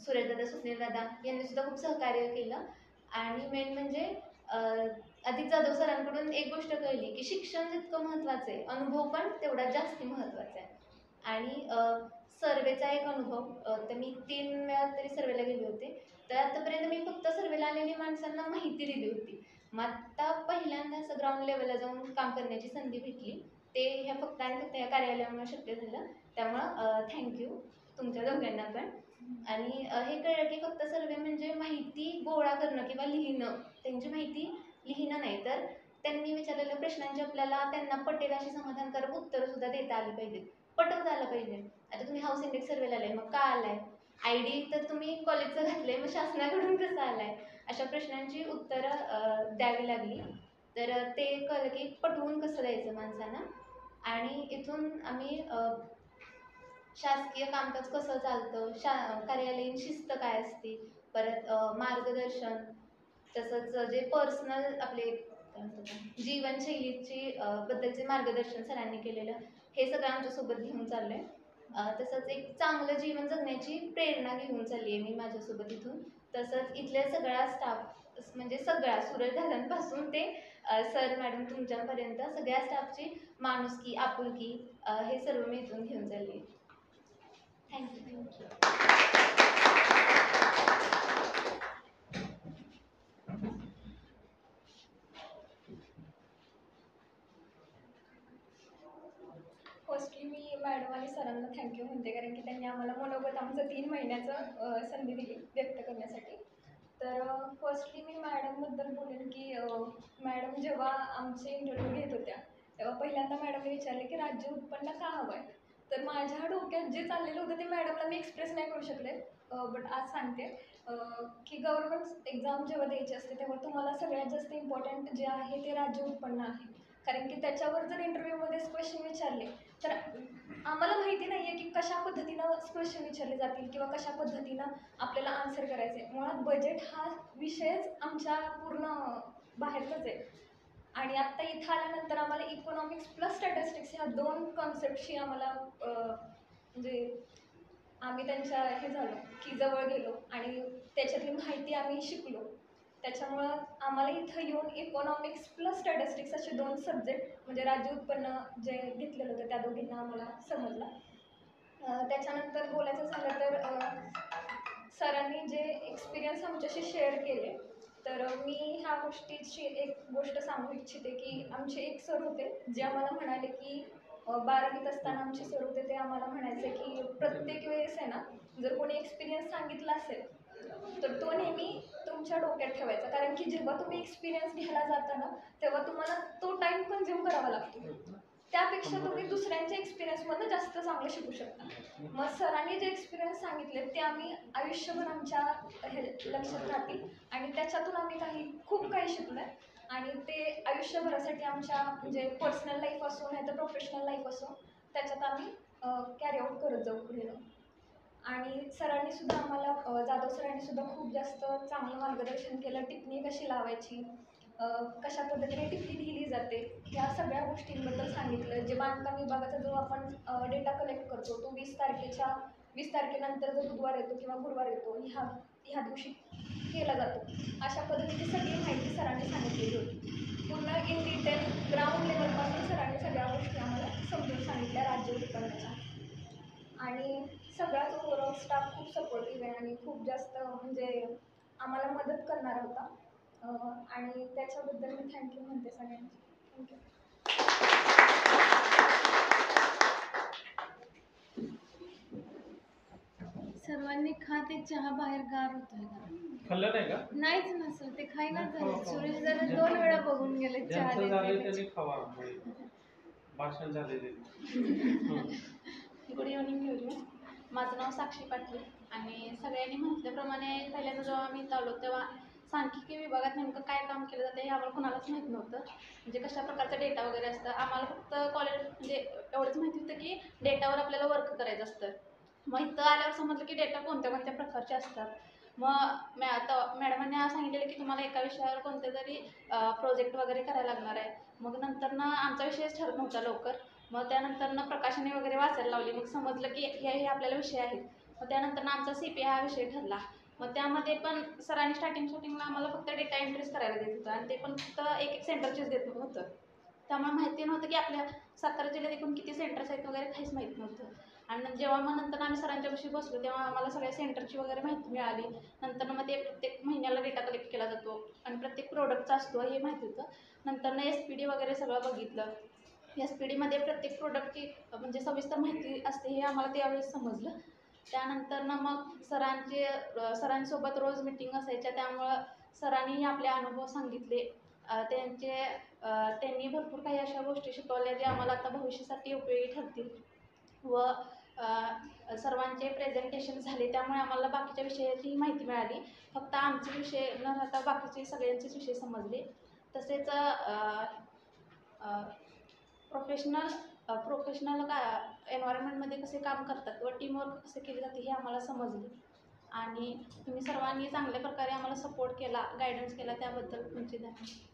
सुरेशदादा, सुनीलदादा यांनी सुद्धा खूप सहकार्य केलं. आणि मेन म्हणजे अधिक जाधव सरांकडून एक गोष्ट कळली की शिक्षण जितकं महत्त्वाचं आहे, अनुभव पण तेवढा जास्ती महत्त्वाचा आहे. आणि सर्वेचा एक अनुभव, तर मी 3 वेळा तरी सर्वेला गेले होते. तर आतापर्यंत मी फक्त सर्वेला आलेली माणसांना माहिती दिली होती. मग आत्ता पहिल्यांदा असं ग्राउंड लेवलला जाऊन काम करण्याची संधी भेटली. ते ह्या फक्त आणि फक्त या कार्यालयामुळे शक्य झालं. त्यामुळं थँक्यू तुमच्या दोघांना पण. आणि हे कळलं की फक्त सर्वे म्हणजे माहिती गोळा करणं किंवा लिहिणं, त्यांची माहिती लिहिणं नाही, तर त्यांनी विचारलेल्या प्रश्नांची आपल्याला त्यांना पटेल अशी समाधानकारक उत्तरंसुद्धा देता आली पाहिजेत. पटवता आलं पाहिजे. आता तुम्ही हाऊस इंडेक्स सर्वेला आलाय, मग का आलाय? ID तर तुम्ही कॉलेजचं घातलंय, मग शासनाकडून कसं आलाय? अशा प्रश्नांची उत्तरं द्यावी लागली. तर ते कळलं की पटवून कसं द्यायचं माणसांना. आणि इथून आम्ही शासकीय कामकाज कसं चालतं, कार्यालयीन शिस्त काय असते, परत मार्गदर्शन, तसंच जे पर्सनल आपले काय म्हणतात ना, जीवनशैलीची बद्दलचे मार्गदर्शन सरांनी केलेलं, हे सगळं आमच्यासोबत घेऊन चाललं आहे. तसंच एक चांगलं जीवन जगण्याची प्रेरणा घेऊन चालली आहे मी माझ्यासोबत इथून. तसंच इथल्या सगळा स्टाफ, म्हणजे सगळा सूरज दादांपासून ते सर मॅडम तुमच्यापर्यंत सगळ्या स्टाफची माणुसकी, आपुलकी, हे सर्व मी इथून घेऊन चालली आहे. थँक्यू. फर्स्टली मी मॅडम आणि सरांना थँक्यू म्हणते, कारण की त्यांनी आम्हाला मनोगत आमचं 3 महिन्याचं संधी दिली व्यक्त करण्यासाठी. तर फर्स्टली मी मॅडमबद्दल बोलेन की मॅडम जेव्हा आमचे इंटरव्ह्यू घेत होत्या तेव्हा पहिल्यांदा मॅडमने विचारले की राज्य उत्पन्न का हवं आहे. तर माझ्या डोक्यात जे चाललेलं होतं ते मॅडमला मी एक्सप्रेस नाही करू शकले, बट आज सांगते की गव्हर्नमेंट एक्झाम जेव्हा द्यायची असते तेव्हा तुम्हाला सगळ्यात जास्त इम्पॉर्टंट जे आहे ते राज्य उत्पन्न आहे. कारण की त्याच्यावर जर इंटरव्ह्यूमध्येच क्वेश्चन विचारले तर आम्हाला माहिती नाही आहे की कशा पद्धतीनं क्वेश्चन विचारले जातील किंवा कशा पद्धतीनं आपल्याला आन्सर करायचं आहे. मुळात बजेट हा विषयच आमच्या पूर्ण बाहेरचाच आहे. आणि आत्ता इथं आल्यानंतर आम्हाला इकॉनॉमिक्स प्लस स्टॅटिस्टिक्स ह्या 2 कॉन्सेप्टशी आम्हाला म्हणजे आम्ही त्यांच्या हे झालो की जवळ गेलो आणि त्याच्यातली माहिती आम्ही शिकलो. त्याच्यामुळं आम्हाला इथं येऊन इकॉनॉमिक्स प्लस स्टॅटिस्टिक्स असे 2 सब्जेक्ट म्हणजे राज्य उत्पन्न जे घेतलेलं होतं त्या दोघींना आम्हाला समजलं. त्याच्यानंतर बोलायचं झालं तर सरांनी जे एक्सपिरियन्स आमच्याशी शेअर केले, तर मी ह्या गोष्टीची एक गोष्ट सांगू इच्छिते की आमचे एक सर होते जे आम्हाला म्हणाले की 12वीत असताना आमचे सर होते ते आम्हाला म्हणायचे की प्रत्येक वेळेस आहे ना, जर कोणी एक्सपिरियन्स सांगितला असेल तर तो नेहमी तुमच्या डोक्यात ठेवायचा. कारण की जेव्हा तुम्ही एक्सपिरियन्स घ्यायला जाता ना तेव्हा तुम्हाला तो टाईम कन्झ्युम करावा लागतो. त्यापेक्षा तुम्ही दुसऱ्यांच्या एक्सपिरियन्समधनं जास्त चांगलं शिकू शकता. मग सरांनी जे एक्सपिरियन्स सांगितले ते आम्ही आयुष्यभर आमच्या हे लक्षात राहतील आणि त्याच्यातून आम्ही खूप काही शिकलो आहे. आणि ते आयुष्यभरासाठी आमच्या म्हणजे पर्सनल लाईफ असो नाही तर प्रोफेशनल लाईफ असो त्याच्यात आम्ही कॅरी आऊट करत जाऊ पुढे. आणि सरांनी सुद्धा आम्हाला जाधव सरांनी सुद्धा खूप जास्त चांगलं मार्गदर्शन केलं. टिप्पणी कशी लावायची, कशा पद्धतीने टिप्पणी लिहिली जाते, ह्या सगळ्या गोष्टींबद्दल सांगितलं. जे बांधकाम विभागाचा जो आपण डेटा कलेक्ट करतो तो 20 तारखेनंतर जो बुधवार येतो किंवा गुरुवार येतो ह्या दिवशी केला जातो. अशा पद्धतीची सगळी माहिती सरांनी सांगितलेली होती. पूर्ण इन डिटेल ग्राउंड लेवलपासून सरांनी सगळ्या गोष्टी आम्हाला समजून सांगितल्या राज्य उत्पन्नाच्या. आणि सगळाच ओव्हरऑल स्टाफ खूप सपोर्टिव्ह आहे आणि खूप जास्त म्हणजे आम्हाला मदत करणारा होता. आणि त्याच्याबद्दल मी थँक्यू म्हणते सगळ्यांना. थँक्यू. सर्वांनी खाते चहा बाहेर गार होतोय का? खाल्लं नाही का? नाहीच ना सर, ते खाईनाच झाले. खावा. सुरेश दादा 2 वेळा बघून गेले चहा ज्यांचं झालंय द्यायला. त्यांनी खावा. भाषण झालेले. Good evening everyone. माझं नाव साक्षी पाटील आणि सगळ्यांनी म्हटल्याप्रमाणे पहिल्यांदा जेव्हा आम्ही इथं आलो तेव्हा सांख्यिकी विभागात नेमकं काय काम केलं जातं हे आम्हाला कोणालाच माहीत नव्हतं. म्हणजे कशा प्रकारचा डेटा वगैरे असतं आम्हाला फक्त कॉलेज म्हणजे एवढंच माहिती होतं की डेटावर आपल्याला वर्क करायचं असतं. मग इथं आल्यावर समजलं की डेटा कोणत्या कोणत्या प्रकारचे असतात. मग मॅडमांनी सांगितलेलं की तुम्हाला एका विषयावर कोणते तरी प्रोजेक्ट वगैरे करायला लागणार आहे. मग नंतर आमचा विषयच ठरत नव्हता लवकर. मग त्यानंतर प्रकाशने वगैरे वाचायला लावली. मग समजलं की हे आपल्याला विषय आहेत. मग त्यानंतर आमचा CPI हा विषय ठरला. मग त्यामध्ये पण सरांनी स्टार्टिंगला आम्हाला फक्त डेटा एंट्रीज करायला देत होतं आणि ते पण फक्त एक सेंटरचेच देत होतं. त्यामुळे माहिती नव्हतं की आपल्या सातारा जिल्ह्यात एकूण किती सेंटर्स आहेत वगैरे काहीच माहीत नव्हतं. आणि जेव्हा मग नंतर आम्ही सरांच्यापाशी बसलो तेव्हा आम्हाला सगळ्या सेंटरची वगैरे माहिती मिळाली. नंतर मग ते प्रत्येक महिन्याला डेटा कलेक्ट केला जातो आणि प्रत्येक प्रोडक्टचा असतो हे माहिती होतं. नंतर SPD वगैरे सगळं बघितलं. SPD प्रत्येक प्रोडक्टची म्हणजे सविस्तर माहिती असते हे आम्हाला त्यावेळेस समजलं. त्यानंतर मग सरांसोबत रोज मीटिंग असायच्या त्यामुळं सरांनी आपले अनुभव सांगितले. त्यांनी भरपूर काही अशा गोष्टी शिकवल्या ज्या आम्हाला आता भविष्यासाठी उपयोगी ठरतील. व सर्वांचे प्रेझेंटेशन झाले, त्यामुळे आम्हाला बाकीच्या विषयाची माहिती मिळाली. फक्त आमचे विषय न राहता बाकीचे सगळ्यांचेच विषय समजले. तसेच प्रोफेशनल एन्व्हायरमेंटमध्ये कसे काम करतात व टीमवर्क कसे केले जाते हे आम्हाला समजले. आणि तुम्ही सर्वांनी चांगल्या प्रकारे आम्हाला सपोर्ट केला, गायडन्स केला, त्याबद्दल तुमचे धन्यवाद.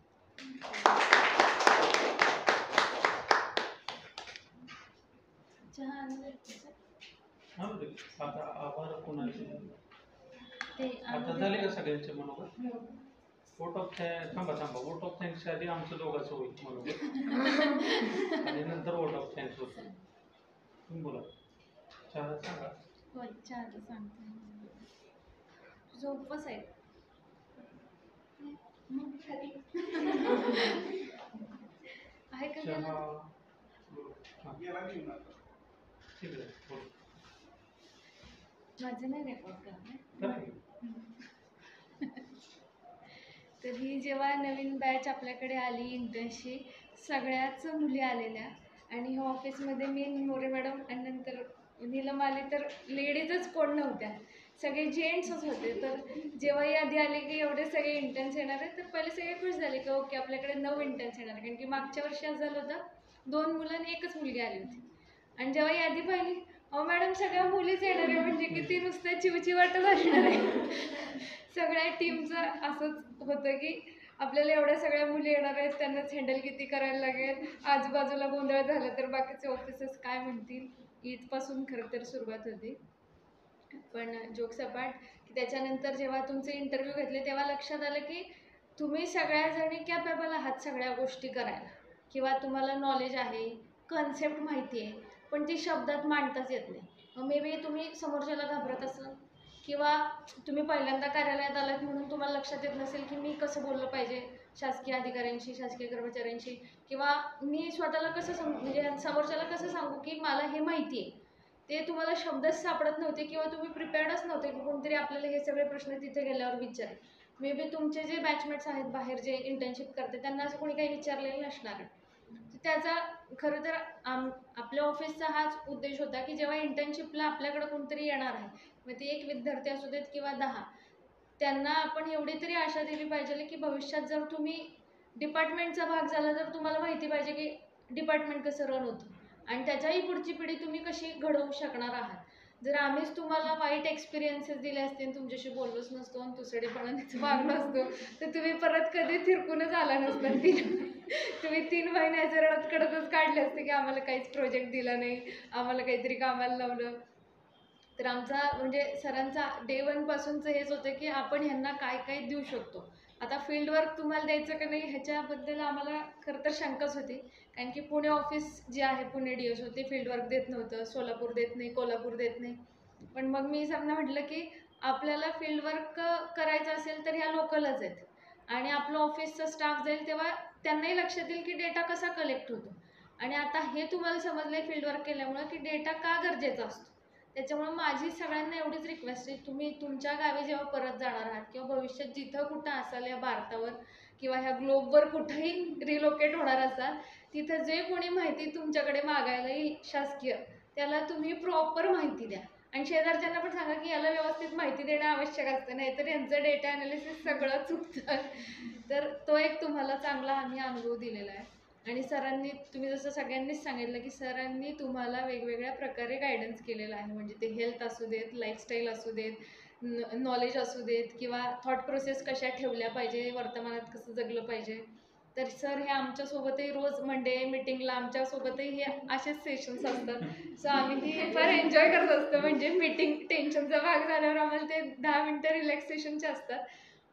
आता आभार कोणाचे ते आता झाले का सगळ्यांचे मनोगत? वोट ऑफ थांबा वोट ऑफ थँक्स आधी आमचं दोघांचं होईल मनोगत आणि नंतर वोट ऑफ थँक्स होतं. तुम्ही बोला. चार सांगा. सांगते झोपच आहे. आहे का चहा त्याला? ठीक आहे बोल. माझं नाही रेकॉर्ड करणार. करा की. तर ही जेव्हा नवीन बॅच आपल्याकडे आली इंटर्नशिप, सगळ्याच मुली आलेल्या आणि ह्या ऑफिसमध्ये मी मोरे मॅडम आणि नंतर नीलम आली तर लेडीजच कोण नव्हत्या, सगळे जेंट्सच होते. तर जेव्हा यादी आली की एवढे सगळे इंटर्न्स येणार आहे तर पहिले सगळे खुश झाले की ओके आपल्याकडे 9 इंटर्न्स येणार, कारण की मागच्या वर्षी असं झालं होतं 2 मुलं आणि 1च मुलगी आली होती. आणि जेव्हा यादी पाहिली मॅडम सगळ्या मुलीच येणार आहे, म्हणजे किती नुसतं चिवचिवाटच असणार आहे. सगळ्या टीमचं असंच होतं की आपल्याला एवढ्या सगळ्या मुली येणार आहेत, त्यांनाच हँडल किती करायला लागेल, आजूबाजूला गोंधळ झाला तर बाकीचे ऑफिसर्स काय म्हणतील, इथपासून खरं तर सुरुवात होती. पण जोक सपाट की त्याच्यानंतर जेव्हा तुमचे इंटरव्ह्यू घेतले तेव्हा लक्षात आलं की तुम्ही सगळ्याजणी कॅपेबल आहात सगळ्या गोष्टी करायला, किंवा तुम्हाला नॉलेज आहे, कन्सेप्ट माहिती आहे, पण ती शब्दात मांडताच येत नाही. मग मे बी तुम्ही समोरच्याला घाबरत असाल, किंवा तुम्ही पहिल्यांदा कार्यालयात आलात म्हणून तुम्हाला लक्षात येत नसेल की मी कसं बोललं पाहिजे शासकीय अधिकाऱ्यांशी, शासकीय कर्मचाऱ्यांशी, किंवा मी स्वतःला कसं म्हणजे समोरच्याला कसं सांगू की मला हे माहिती आहे. ते तुम्हाला शब्दच सापडत नव्हते, किंवा तुम्ही प्रिपेअर्डच नव्हते की कोणतरी आपल्याला हे सगळे प्रश्न तिथे गेल्यावर विचारेल. मे बी तुमचे जे बॅचमेट्स आहेत बाहेर जे इंटर्नशिप करते त्यांना असं कोणी काही विचारलेलं नसणार आहे. त्याचा खरं तर आपल्या ऑफिसचा हाच उद्देश होता की जेव्हा इंटर्नशिपला आपल्याकडं कोणतरी येणार आहे, मग ते 1 विद्यार्थी असू देत किंवा 10, त्यांना आपण एवढी तरी आशा दिली पाहिजे की भविष्यात जर तुम्ही डिपार्टमेंटचा भाग झाला तर तुम्हाला माहिती पाहिजे की डिपार्टमेंट कसं रन होतं आणि त्याच्याही पुढची पिढी तुम्ही कशी घडवू शकणार आहात. जर आम्हीच तुम्हाला वाईट एक्सपिरियन्सेस दिले असते आणि तुमच्याशी बोललोच नसतो आणि तुसडेपणानेच वागलो असतो तर तुम्ही परत कधी फिरकूनच आला नसता. तुम्ही 3 महिन्याचे रडत कडतच काढले असते की आम्हाला काहीच प्रोजेक्ट दिला नाही, आम्हाला काहीतरी कामाला लावलं. तर आमचा म्हणजे सरांचा डे 1 पासूनचं हेच होतं की आपण ह्यांना काय काय देऊ शकतो. आता फील्ड वर्क तुम्हाला द्यायचं का नाही ह्याच्याबद्दल आम्हाला खरं तर शंकाच होती, कारण की पुणे ऑफिस जे आहे पुणे DSO ते फील्ड वर्क देत नव्हतं, सोलापूर देत नाही, कोल्हापूर देत नाही. पण मग मी त्यांना म्हटलं की आपल्याला फील्ड वर्क करायचं असेल तर ह्या लोकलच आहेत आणि आपलं ऑफिसचा स्टाफ जाईल तेव्हा त्यांनाही लक्षात येईल की डेटा कसा कलेक्ट होतो. आणि आता हे तुम्हाला समजलं आहे फील्ड वर्क केल्यामुळं की डेटा का गरजेचा असतो. त्याच्यामुळं माझी सगळ्यांना एवढीच रिक्वेस्ट आहे, तुम्ही तुमच्या गावी जेव्हा परत जाणार आहात किंवा भविष्यात जिथं कुठं असाल या भारतावर किंवा ह्या ग्लोबवर कुठंही रिलोकेट होणार असाल, तिथं जे कोणी माहिती तुमच्याकडे मागायला येईल शासकीय, त्याला तुम्ही प्रॉपर माहिती द्या आणि शेजारच्यांना पण सांगा की याला व्यवस्थित माहिती देणं आवश्यक असतं, नाहीतर यांचं डेटा ॲनालिसिस सगळं चुकतं. तर तो एक तुम्हाला चांगला आम्ही अनुभव दिलेला आहे. आणि सरांनी तुम्ही जसं सगळ्यांनीच सांगितलं की सरांनी तुम्हाला वेगवेगळ्या प्रकारे गायडन्स केलेलं आहे, म्हणजे ते हेल्थ असू देत, लाईफस्टाईल असू देत, नॉलेज असू देत, किंवा थॉट प्रोसेस कशा ठेवल्या पाहिजे, वर्तमानात कसं जगलं पाहिजे. तर सर हे आमच्यासोबतही रोज मंडे मीटिंगला आमच्यासोबतही हे असेच सेशन्स असतात. सो आम्ही ती फार एन्जॉय करत असतो, म्हणजे मीटिंग टेन्शनचा भाग झाल्यावर आम्हाला ते 10 मिनटं रिलॅक्सेशनचे असतात.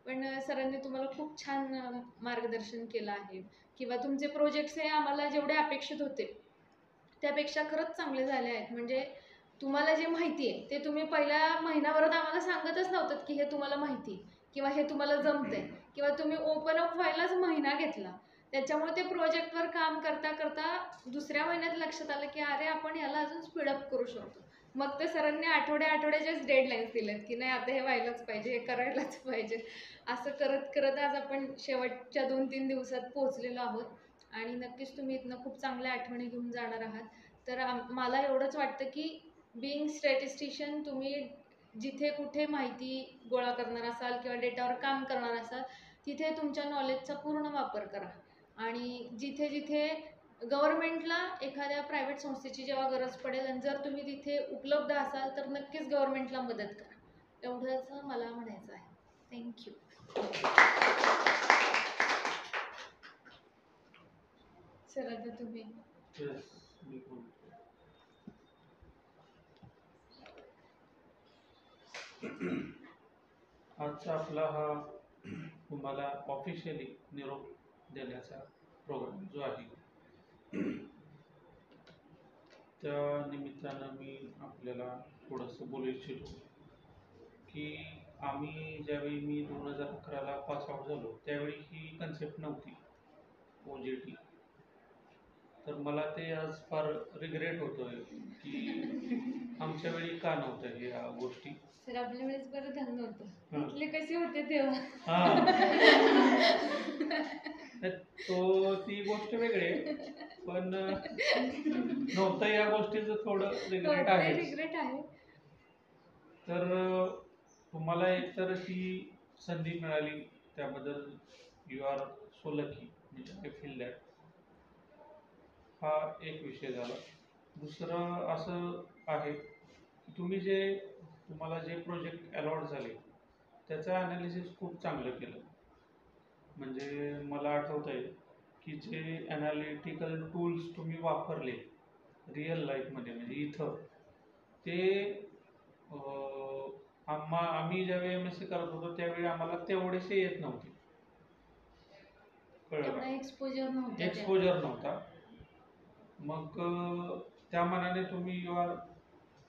पण सरांनी तुम्हाला खूप छान मार्गदर्शन केलं आहे, किंवा तुमचे प्रोजेक्ट्स हे आम्हाला जेवढे अपेक्षित होते त्यापेक्षा खरंच चांगले झाले आहेत. म्हणजे तुम्हाला जे माहिती आहे ते तुम्ही पहिल्या महिनाभरात आम्हाला सांगतच नव्हतं की हे तुम्हाला माहिती आहे किंवा हे तुम्हाला जमतंय, किंवा तुम्ही ओपन अप व्हायलाच महिना घेतला. त्याच्यामुळे ते प्रोजेक्टवर काम करता करता दुसऱ्या महिन्यात लक्षात आलं की अरे आपण याला अजून स्पीडअप करू शकतो. मग ते सरांनी आठवड्याचेच डेडलाईन्स दिलेत की नाही आता हे व्हायलाच पाहिजे, हे करायलाच पाहिजे. असं करत करत आज आपण शेवटच्या 2-3 दिवसात पोहोचलेलो आहोत आणि नक्कीच तुम्ही इथनं खूप चांगल्या आठवणी घेऊन जाणार आहात. तर मला एवढंच वाटतं की बिईंग स्टॅटिस्टिशियन तुम्ही जिथे कुठे माहिती गोळा करणार असाल किंवा डेटावर काम करणार असाल तिथे तुमच्या नॉलेजचा पूर्ण वापर करा. आणि जिथे जिथे गव्हर्नमेंटला एखाद्या प्रायव्हेट संस्थेची जेव्हा गरज पडेल आणि जर तुम्ही तिथे उपलब्ध असाल तर नक्कीच गव्हर्नमेंटला मदत करा. एवढंच मला म्हणायचं आहे. थँक्यू. सर आता तुम्ही. आजचा आपला हा तुम्हाला ऑफिशियली निरोप देण्याचा प्रोग्राम जो आहे त्या निमित्तानं मी आपल्याला थोडंसं बोलू इच्छितो की आम्ही ज्यावेळी मी 2011ला पास आउट झालो त्यावेळी ही कन्सेप्ट नव्हती OJT. तर मला ते आज फार रिग्रेट होतोय की आमच्या वेळी का नव्हतं ह्या गोष्टी. सर आपल्या वेळेस बरं झालं नव्हतं. इथले कसे होते तेव्हा. तो ती गोष्ट वेगळी आहे पण नव्हतं या गोष्टीचं थोडं रिग्रेट आहे. तर तुम्हाला एकतर ही संधी मिळाली त्याबद्दल यू आर सो लकी. म्हणजे आय फील दॅट. हा एक विषय झाला. दुसरं असं आहे की तुम्हाला जे प्रोजेक्ट अलॉट झाले त्याचं ॲनालिसिस खूप चांगलं केलं. म्हणजे मला आठवत आहे की जे ॲनालिटिकल टूल्स तुम्ही वापरले रिअल लाईफमध्ये म्हणजे इथं ते आम्ही ज्यावेळी MSc करत होतो त्यावेळी आम्हाला तेवढेसे येत नव्हते. कळलं? एक्सपोजर नव्हता. मग त्या मानाने तुम्ही यू आर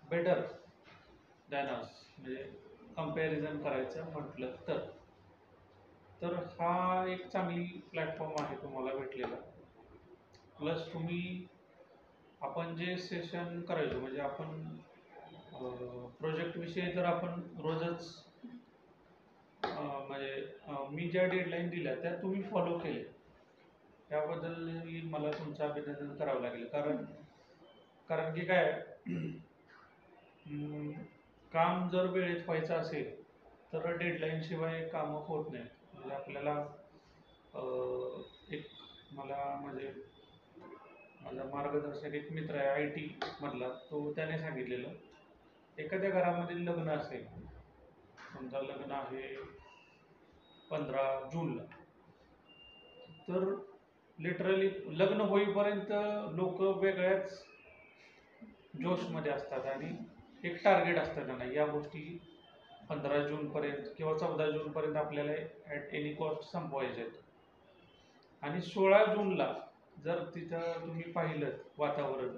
बेटर दॅन अस म्हणजे कंपॅरिझन करायचं म्हटलं तर हा एक चांगली प्लॅटफॉर्म आहे तुम्हाला भेटलेला. प्लस आपण जे सेशन करायचो म्हणजे आपण प्रोजेक्टविषयी तर आपण रोजच म्हणजे मी ज्या डेडलाईन दिल्या त्या तुम्ही फॉलो केले त्याबद्दल मला तुमचं अभिनंदन करावं लागेल. कारण की काय काम जर वेळेत व्हायचं असेल तर डेडलाईन शिवाय कामं होत नाही. म्हणजे आपल्याला एक म्हणजे माझा मार्गदर्शक एक मित्र आहे IT मधला त्याने सांगितलेलं एखाद्या घरामध्ये लग्न असेल समजा लग्न आहे 15 जूनला तर लिटरली लग्न होईपर्यंत लोक वेगळ्याच जोशमध्ये असतात आणि एक टार्गेट असतं त्यांना या गोष्टी 15 जूनपर्यंत किंवा 14 जूनपर्यंत आपल्याला ॲट एनी कॉस्ट संपवायचे आहेत. आणि 16 जूनला जर तिथं तुम्ही पाहिलं वातावरण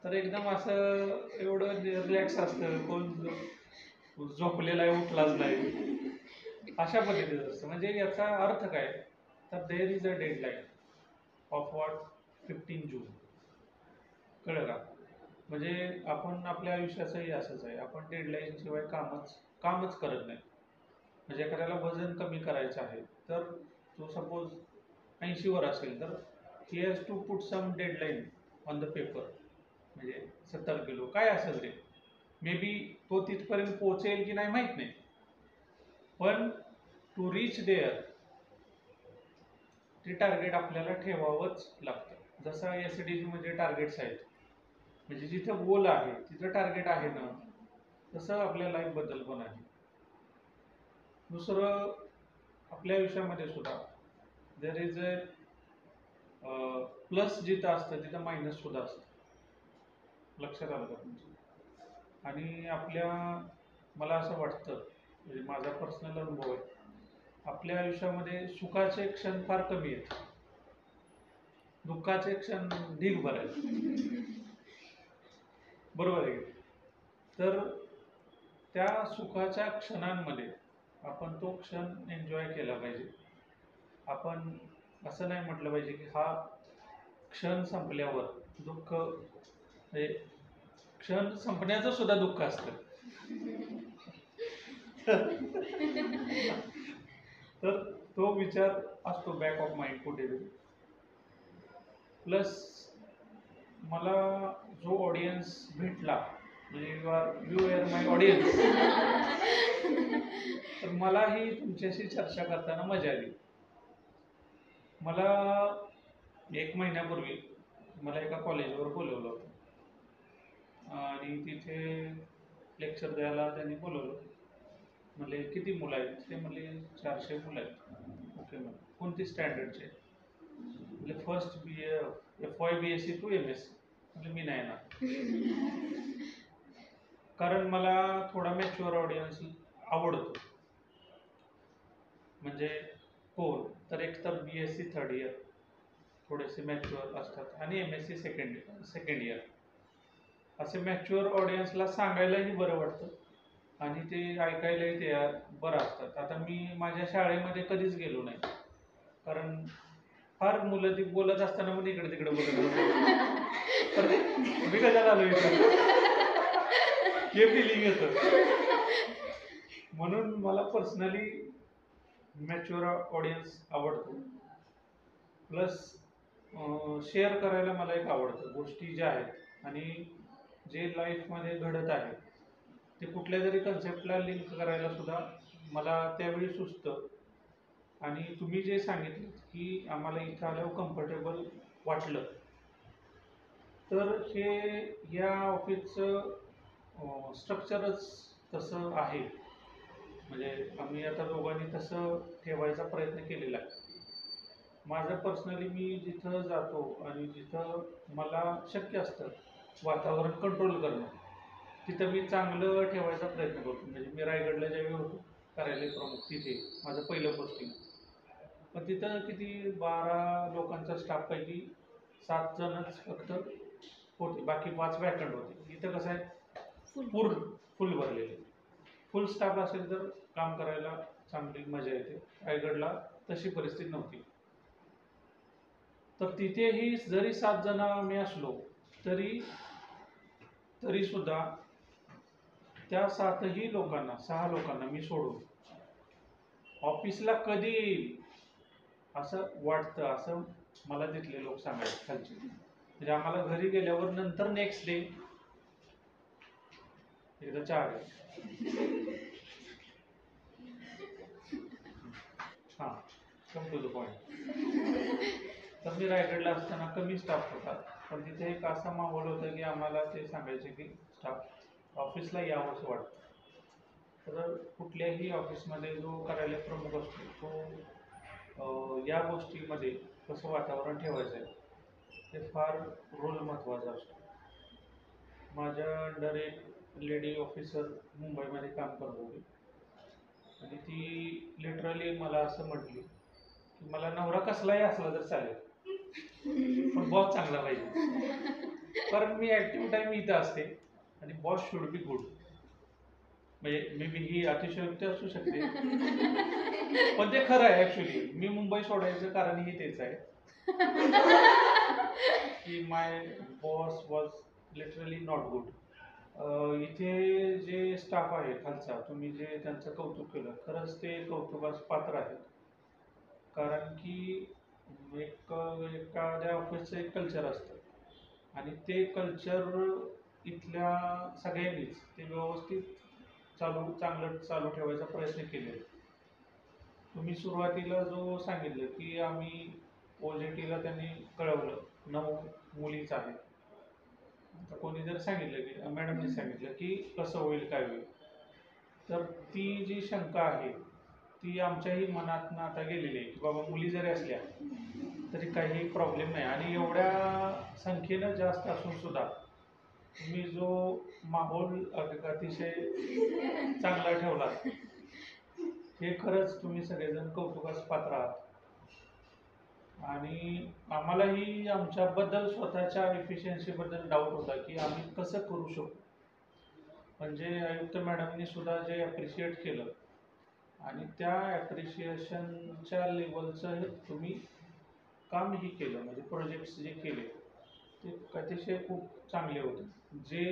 तर एकदम असं एवढं रिलॅक्स असतं. कोण झोपलेला आहे उठलाच नाही अशा पद्धतीचं असतं. म्हणजे याचा अर्थ काय तर there is a deadline of what 15 June. कळलं का? म्हणजे आपण आपल्या आयुष्याचंही असंच आहे. आपण डेडलाईन शिवाय कामच करत नाही. म्हणजे एखाद्याला वजन कमी करायचं आहे तर तो सपोज 80वर असेल तर he has to put some deadline on the paper. म्हणजे 70 किलो काय असेल ते मे बी तो तिथपर्यंत पोहोचेल की नाही माहीत नाही पण टू रीच देअर ते टार्गेट आपल्याला ठेवावंच लागतं. जसं SDG मध्ये टार्गेट्स आहेत म्हणजे जिथं गोल आहे तिथं टार्गेट आहे ना तसं आपल्या लाईफबद्दल पण आहे. दुसरं आपल्या आयुष्यामध्ये सुद्धा देअर इज अ प्लस जिथं असतं तिथं मायनस सुद्धा असतं. लक्षात आलं का तुमचं? आणि मला असं वाटतं म्हणजे माझा पर्सनल अनुभव आहे आपल्या आयुष्यामध्ये सुखाचे क्षण फार कमी आहेत दुःखाचे क्षण ढीगभर आहेत. बरोबर आहे. तर त्या सुखाच्या क्षणांमध्ये आपण तो क्षण एन्जॉय केला पाहिजे. आपण असं नाही म्हटलं पाहिजे की हा क्षण संपल्यावर दुःख म्हणजे क्षण संपण्याचं सुद्धा दुःख असतं. तर तो विचार असतो बॅक ऑफ माइंड कुठेतरी. प्लस मला जो ऑडियन्स भेटला म्हणजे यू आर माय ऑडियन्स, तर मलाही तुमच्याशी चर्चा करताना मजा आली. मला 1 महिन्यापूर्वी मला एका कॉलेजवर बोलवलं होतं आणि तिथे लेक्चर द्यायला त्यांनी बोलवलं. म्हणले किती मुलं आहेत? ते म्हणले 400 मुलं आहेत. ओके मग कोणती स्टँडर्डचे? म्हणजे first FY BSc to MSc. म्हणजे मी नाही येणार, कारण मला थोडा मॅच्युअर ऑडियन्स आवडतो. म्हणजे कोण तर एकतर BSc 3rd इयर थोडेसे मॅच्युअर असतात आणि MSc सेकंड इयर. असे मॅच्युअर ऑडियन्सला सांगायलाही बरं वाटतं आणि ते ऐकायलाही ते बरं असतात. आता मी माझ्या शाळेमध्ये कधीच गेलो नाही, कारण फार मुलं ती बोलत असताना पण इकडे तिकडे बोलत असतात. तर मी कशाला आलो इथं हे फिलिंग येतं. म्हणून मला पर्सनली मॅच्युअर ऑडियन्स आवडतो. प्लस शेअर करायला मला एक आवडतं गोष्टी ज्या आहेत आणि जे लाईफमध्ये घडत आहे ते कुठल्या जरी कन्सेप्टला लिंक करायला सुद्धा मला त्यावेळी सुचतं. आणि तुम्ही जे सांगितलं की आम्हाला इथं आल्यावर कम्फर्टेबल वाटलं, तर हे या ऑफिसचं स्ट्रक्चरच तसं आहे. म्हणजे आम्ही आता दोघांनी तसं ठेवायचा प्रयत्न केलेला आहे. माझं पर्सनली मी जिथं जातो आणि जिथं मला शक्य असतं वातावरण कंट्रोल करणं, तिथं मी चांगलं ठेवायचा प्रयत्न करतो. म्हणजे मी रायगडला ज्यावेळी होतो कार्यालय प्रमुख, तिथे माझं पहिलं पोस्टिंग, पण तिथं किती 12 लोकांचा स्टाफपैकी 7 जणच फक्त होते, बाकी 5 वॅकंट होते. इथं कसं आहे फुल भरलेले. फुल स्टाफ असेल तर काम करायला चांगली मजा येते. रायगडला तशी परिस्थिती नव्हती. तर तिथेही जरी 7 जण मी असलो तरी सुद्धा त्या 6 लोकांना मी सोडून ऑफिसला कधी येईल असं वाटतं, असं मला तिथले लोक सांगायचे खालचे. म्हणजे आम्हाला घरी गेल्यावर नंतर नेक्स्ट डे एकदा चहा घ्या, हां कम टू द पॉईंट. तर मी रायगडला असताना कमी स्टाफ होता, पण तिथे एक असा माहोल होता की आम्हाला ते सांगायचे की स्टाफ ऑफिसला यावंसं वाटतं. तर कुठल्याही ऑफिसमध्ये जो कार्यालय प्रमुख असतो तो या गोष्टीमध्ये कसं वातावरण ठेवायचं आहे ते फार रोल महत्त्वाचा असतो. माझ्या अंडर एक लेडी ऑफिसर मुंबईमध्ये काम करत होती आणि ती लिटरली मला असं म्हटली की मला नवरा कसलाही असला तर चालेल, पण बॉस चांगला पाहिजे. कारण मी ॲक्टिव्ह टाईम इथं असते आणि बॉस शुड बी गुड. म्हणजे मे बी ही अतिशयोक्ती असू शकते, पण ते खरं आहे. ॲक्च्युली मी मुंबई सोडायचं कारणही तेच आहे की my boss was literally not good. इथे जे स्टाफ आहे खालचा, तुम्ही जे त्यांचं कौतुक केलं, खरंच ते कौतुकास पात्र आहे. कारण की एखाद्या ऑफिसचं एक कल्चर असतं आणि ते कल्चर इथल्या सगळ्यांनीच ते व्यवस्थित चांगलं चालू ठेवायचा प्रयत्न केले. तुम्ही सुरुवातीला जो सांगितलं की आम्ही OJTला त्यांनी कळवलं 9 मुलीच आहेत. आता कोणी जर सांगितलं की मॅडमने सांगितलं की कसं होईल काय होईल, तर ती जी शंका आहे ती आमच्याही मनातनं आता गेलेली आहे की बाबा मुली जरी असल्या तरी काही प्रॉब्लेम नाही. आणि एवढ्या संख्येनं जास्त असून सुद्धा तुम्ही जो माहोल अतिशय चांगला ठेवला, हे खरंच तुम्ही सगळेजण कौतुकास पात्र आहात. आणि आम्हालाही आमच्याबद्दल स्वतःच्या इफिशियन्सीबद्दल डाऊट होता की आम्ही कसं करू शकू. म्हणजे आयुक्त मॅडमनी सुद्धा जे ॲप्रिशिएट केलं आणि त्या ॲप्रिशिएशनच्या लेवलचं तुम्ही कामही केलं. म्हणजे प्रोजेक्ट्स जे केले ते अतिशय खूप चांगले होते. जे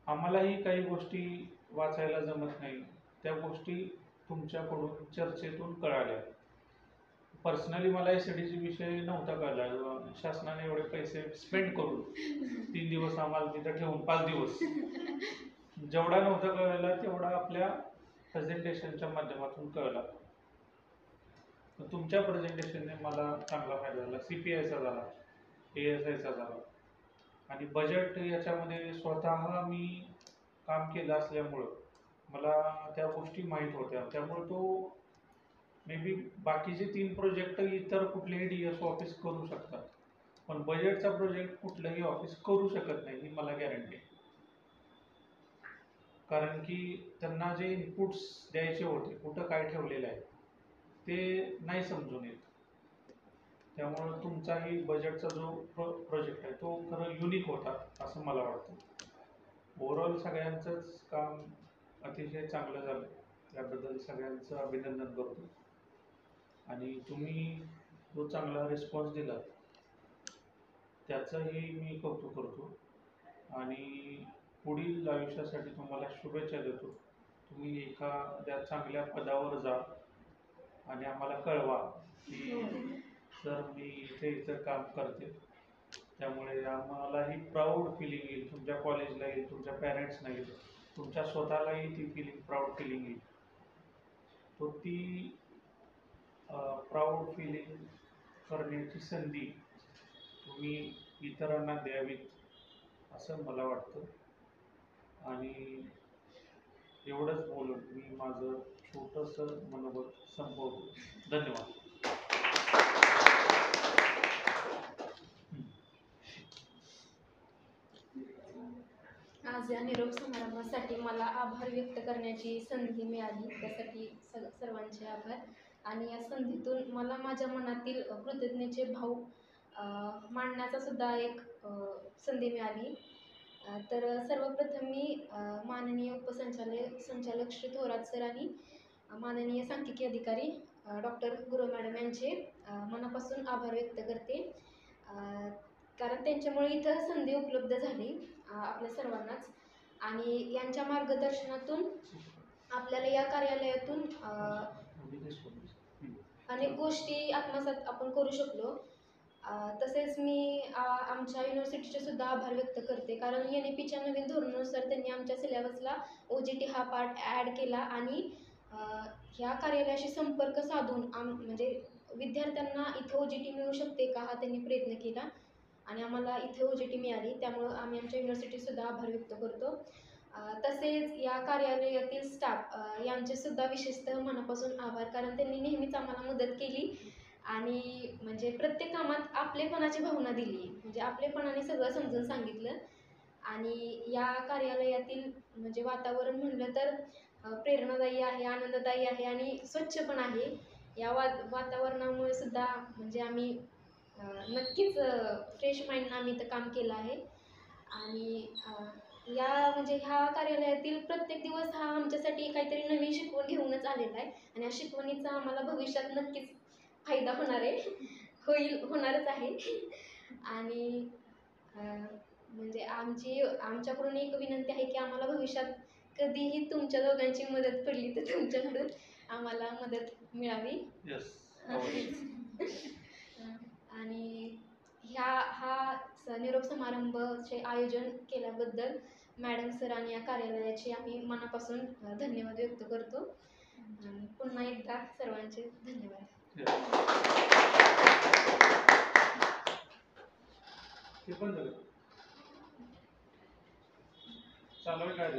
आम्हालाही काही गोष्टी वाचायला जमत नाही त्या गोष्टी तुमच्याकडून चर्चेतून कळाल्या. पर्सनली मला SADC विषय नव्हता कळला. शासनाने एवढे पैसे स्पेंड करून 3 दिवस आम्हाला तिथं ठेवून 5 दिवस जेवढा नव्हता कळला तेवढा आपल्या प्रेझेंटेशनच्या माध्यमातून कळला. तुमच्या प्रेझेंटेशनने मला चांगला फायदा झाला. CPIचा झाला, ASIचा झाला आणि बजेट याच्यामध्ये स्वतः मी काम केलं असल्यामुळं मला त्या गोष्टी माहीत होत्या. त्यामुळे तो मे बी बाकीचे 3 प्रोजेक्ट इतर कुठलेही DSO ऑफिस करू शकतात, पण बजेटचा प्रोजेक्ट कुठलंही ऑफिस करू शकत नाही ही मला गॅरंटी आहे. कारण की त्यांना जे इनपुट्स द्यायचे होते, कुठं काय ठेवलेलं आहे ते नाही समजून येत. त्यामुळं तुमचाही बजेटचा जो प्रोजेक्ट आहे तो खरं युनिक होता असं मला वाटतं. ओव्हरऑल सगळ्यांचंच काम अतिशय चांगलं झालं, त्याबद्दल सगळ्यांचं अभिनंदन करतो. आणि तुम्ही जो चांगला रिस्पॉन्स दिला त्याचंही मी कौतुक करतो आणि पुढील आयुष्यासाठी तुम्हाला शुभेच्छा देतो. तुम्ही एखाद्या चांगल्या पदावर जा आणि आम्हाला कळवा की सर मी इथं काम करते. त्यामुळे आम्हालाही प्राऊड फिलिंग येईल, तुमच्या कॉलेजला येईल, तुमच्या पॅरेंट्सना येईल, तुमच्या स्वतःलाही ती प्राऊड फिलिंग येईल. तो ती प्राऊड फिलिंग करण्याची संधी तुम्ही इतरांना द्यावीत असं मला वाटतं. आणि एवढंच बोलून मी माझं छोटंसं मनोगत संपवतो. धन्यवाद. आज या निरोप समारंभासाठी मला आभार व्यक्त करण्याची संधी मिळाली, त्यासाठी सर्वांचे आभार. आणि या संधीतून मला माझ्या मनातील कृतज्ञतेचे भाव मांडण्याचा सुद्धा एक संधी मिळाली. तर सर्वप्रथम मी माननीय संचालक श्री थोरात सर आणि माननीय सांख्यिकी अधिकारी डॉक्टर गुरव मॅडम यांचे मनापासून आभार व्यक्त करते. कारण त्यांच्यामुळे इथं संधी उपलब्ध झाली आपल्या सर्वांनाच. आणि यांच्या मार्गदर्शनातून आपल्याला या कार्यालयातून अनेक गोष्टी आत्मसात आपण करू शकलो. तसेच मी आमच्या युनिव्हर्सिटीचे सुद्धा आभार व्यक्त करते, कारण NEPच्या नवीन धोरणानुसार त्यांनी आमच्या सिलेबसला OJT हा पार्ट ॲड केला आणि ह्या कार्यालयाशी संपर्क साधून म्हणजे विद्यार्थ्यांना इथं OJT मिळू शकते का हा त्यांनी प्रयत्न केला आणि आम्हाला इथे OJT मिळाली. त्यामुळं आम्ही आमच्या युनिव्हर्सिटीसुद्धा आभार व्यक्त करतो. तसेच या कार्यालयातील स्टाफ यांचेसुद्धा विशेषतः मनापासून आभार, कारण त्यांनी नेहमीच आम्हाला मदत केली आणि म्हणजे प्रत्येक कामात आपलेपणाची भावना दिली, म्हणजे आपलेपणाने सगळं समजून सांगितलं. आणि या कार्यालयातील म्हणजे वातावरण म्हणलं तर प्रेरणादायी आहे, आनंददायी आहे आणि स्वच्छ पण आहे. या वातावरणामुळे सुद्धा म्हणजे आम्ही नक्कीच फ्रेश माइंडनं आम्ही इथं काम केलं आहे. आणि म्हणजे ह्या कार्यालयातील प्रत्येक दिवस हा आमच्यासाठी काहीतरी नवीन शिकवण घेऊनच आलेला आहे आणि या शिकवणीचा आम्हाला भविष्यात नक्कीच फायदा होणारच आहे. आणि म्हणजे आमच्याकडून एक विनंती आहे की आम्हाला भविष्यात कधीही तुमच्या दोघांची मदत पडली तर तुमच्याकडून आम्हाला मदत मिळावी. आणि हा निरोप समारंभाचे आयोजन केल्याबद्दल मॅडम सर आणि या कार्यालयाचे आम्ही मनापासून धन्यवाद व्यक्त करतो. आणि पुन्हा एकदा सर्वांचे धन्यवाद. ते पण झालं चालू आहे काय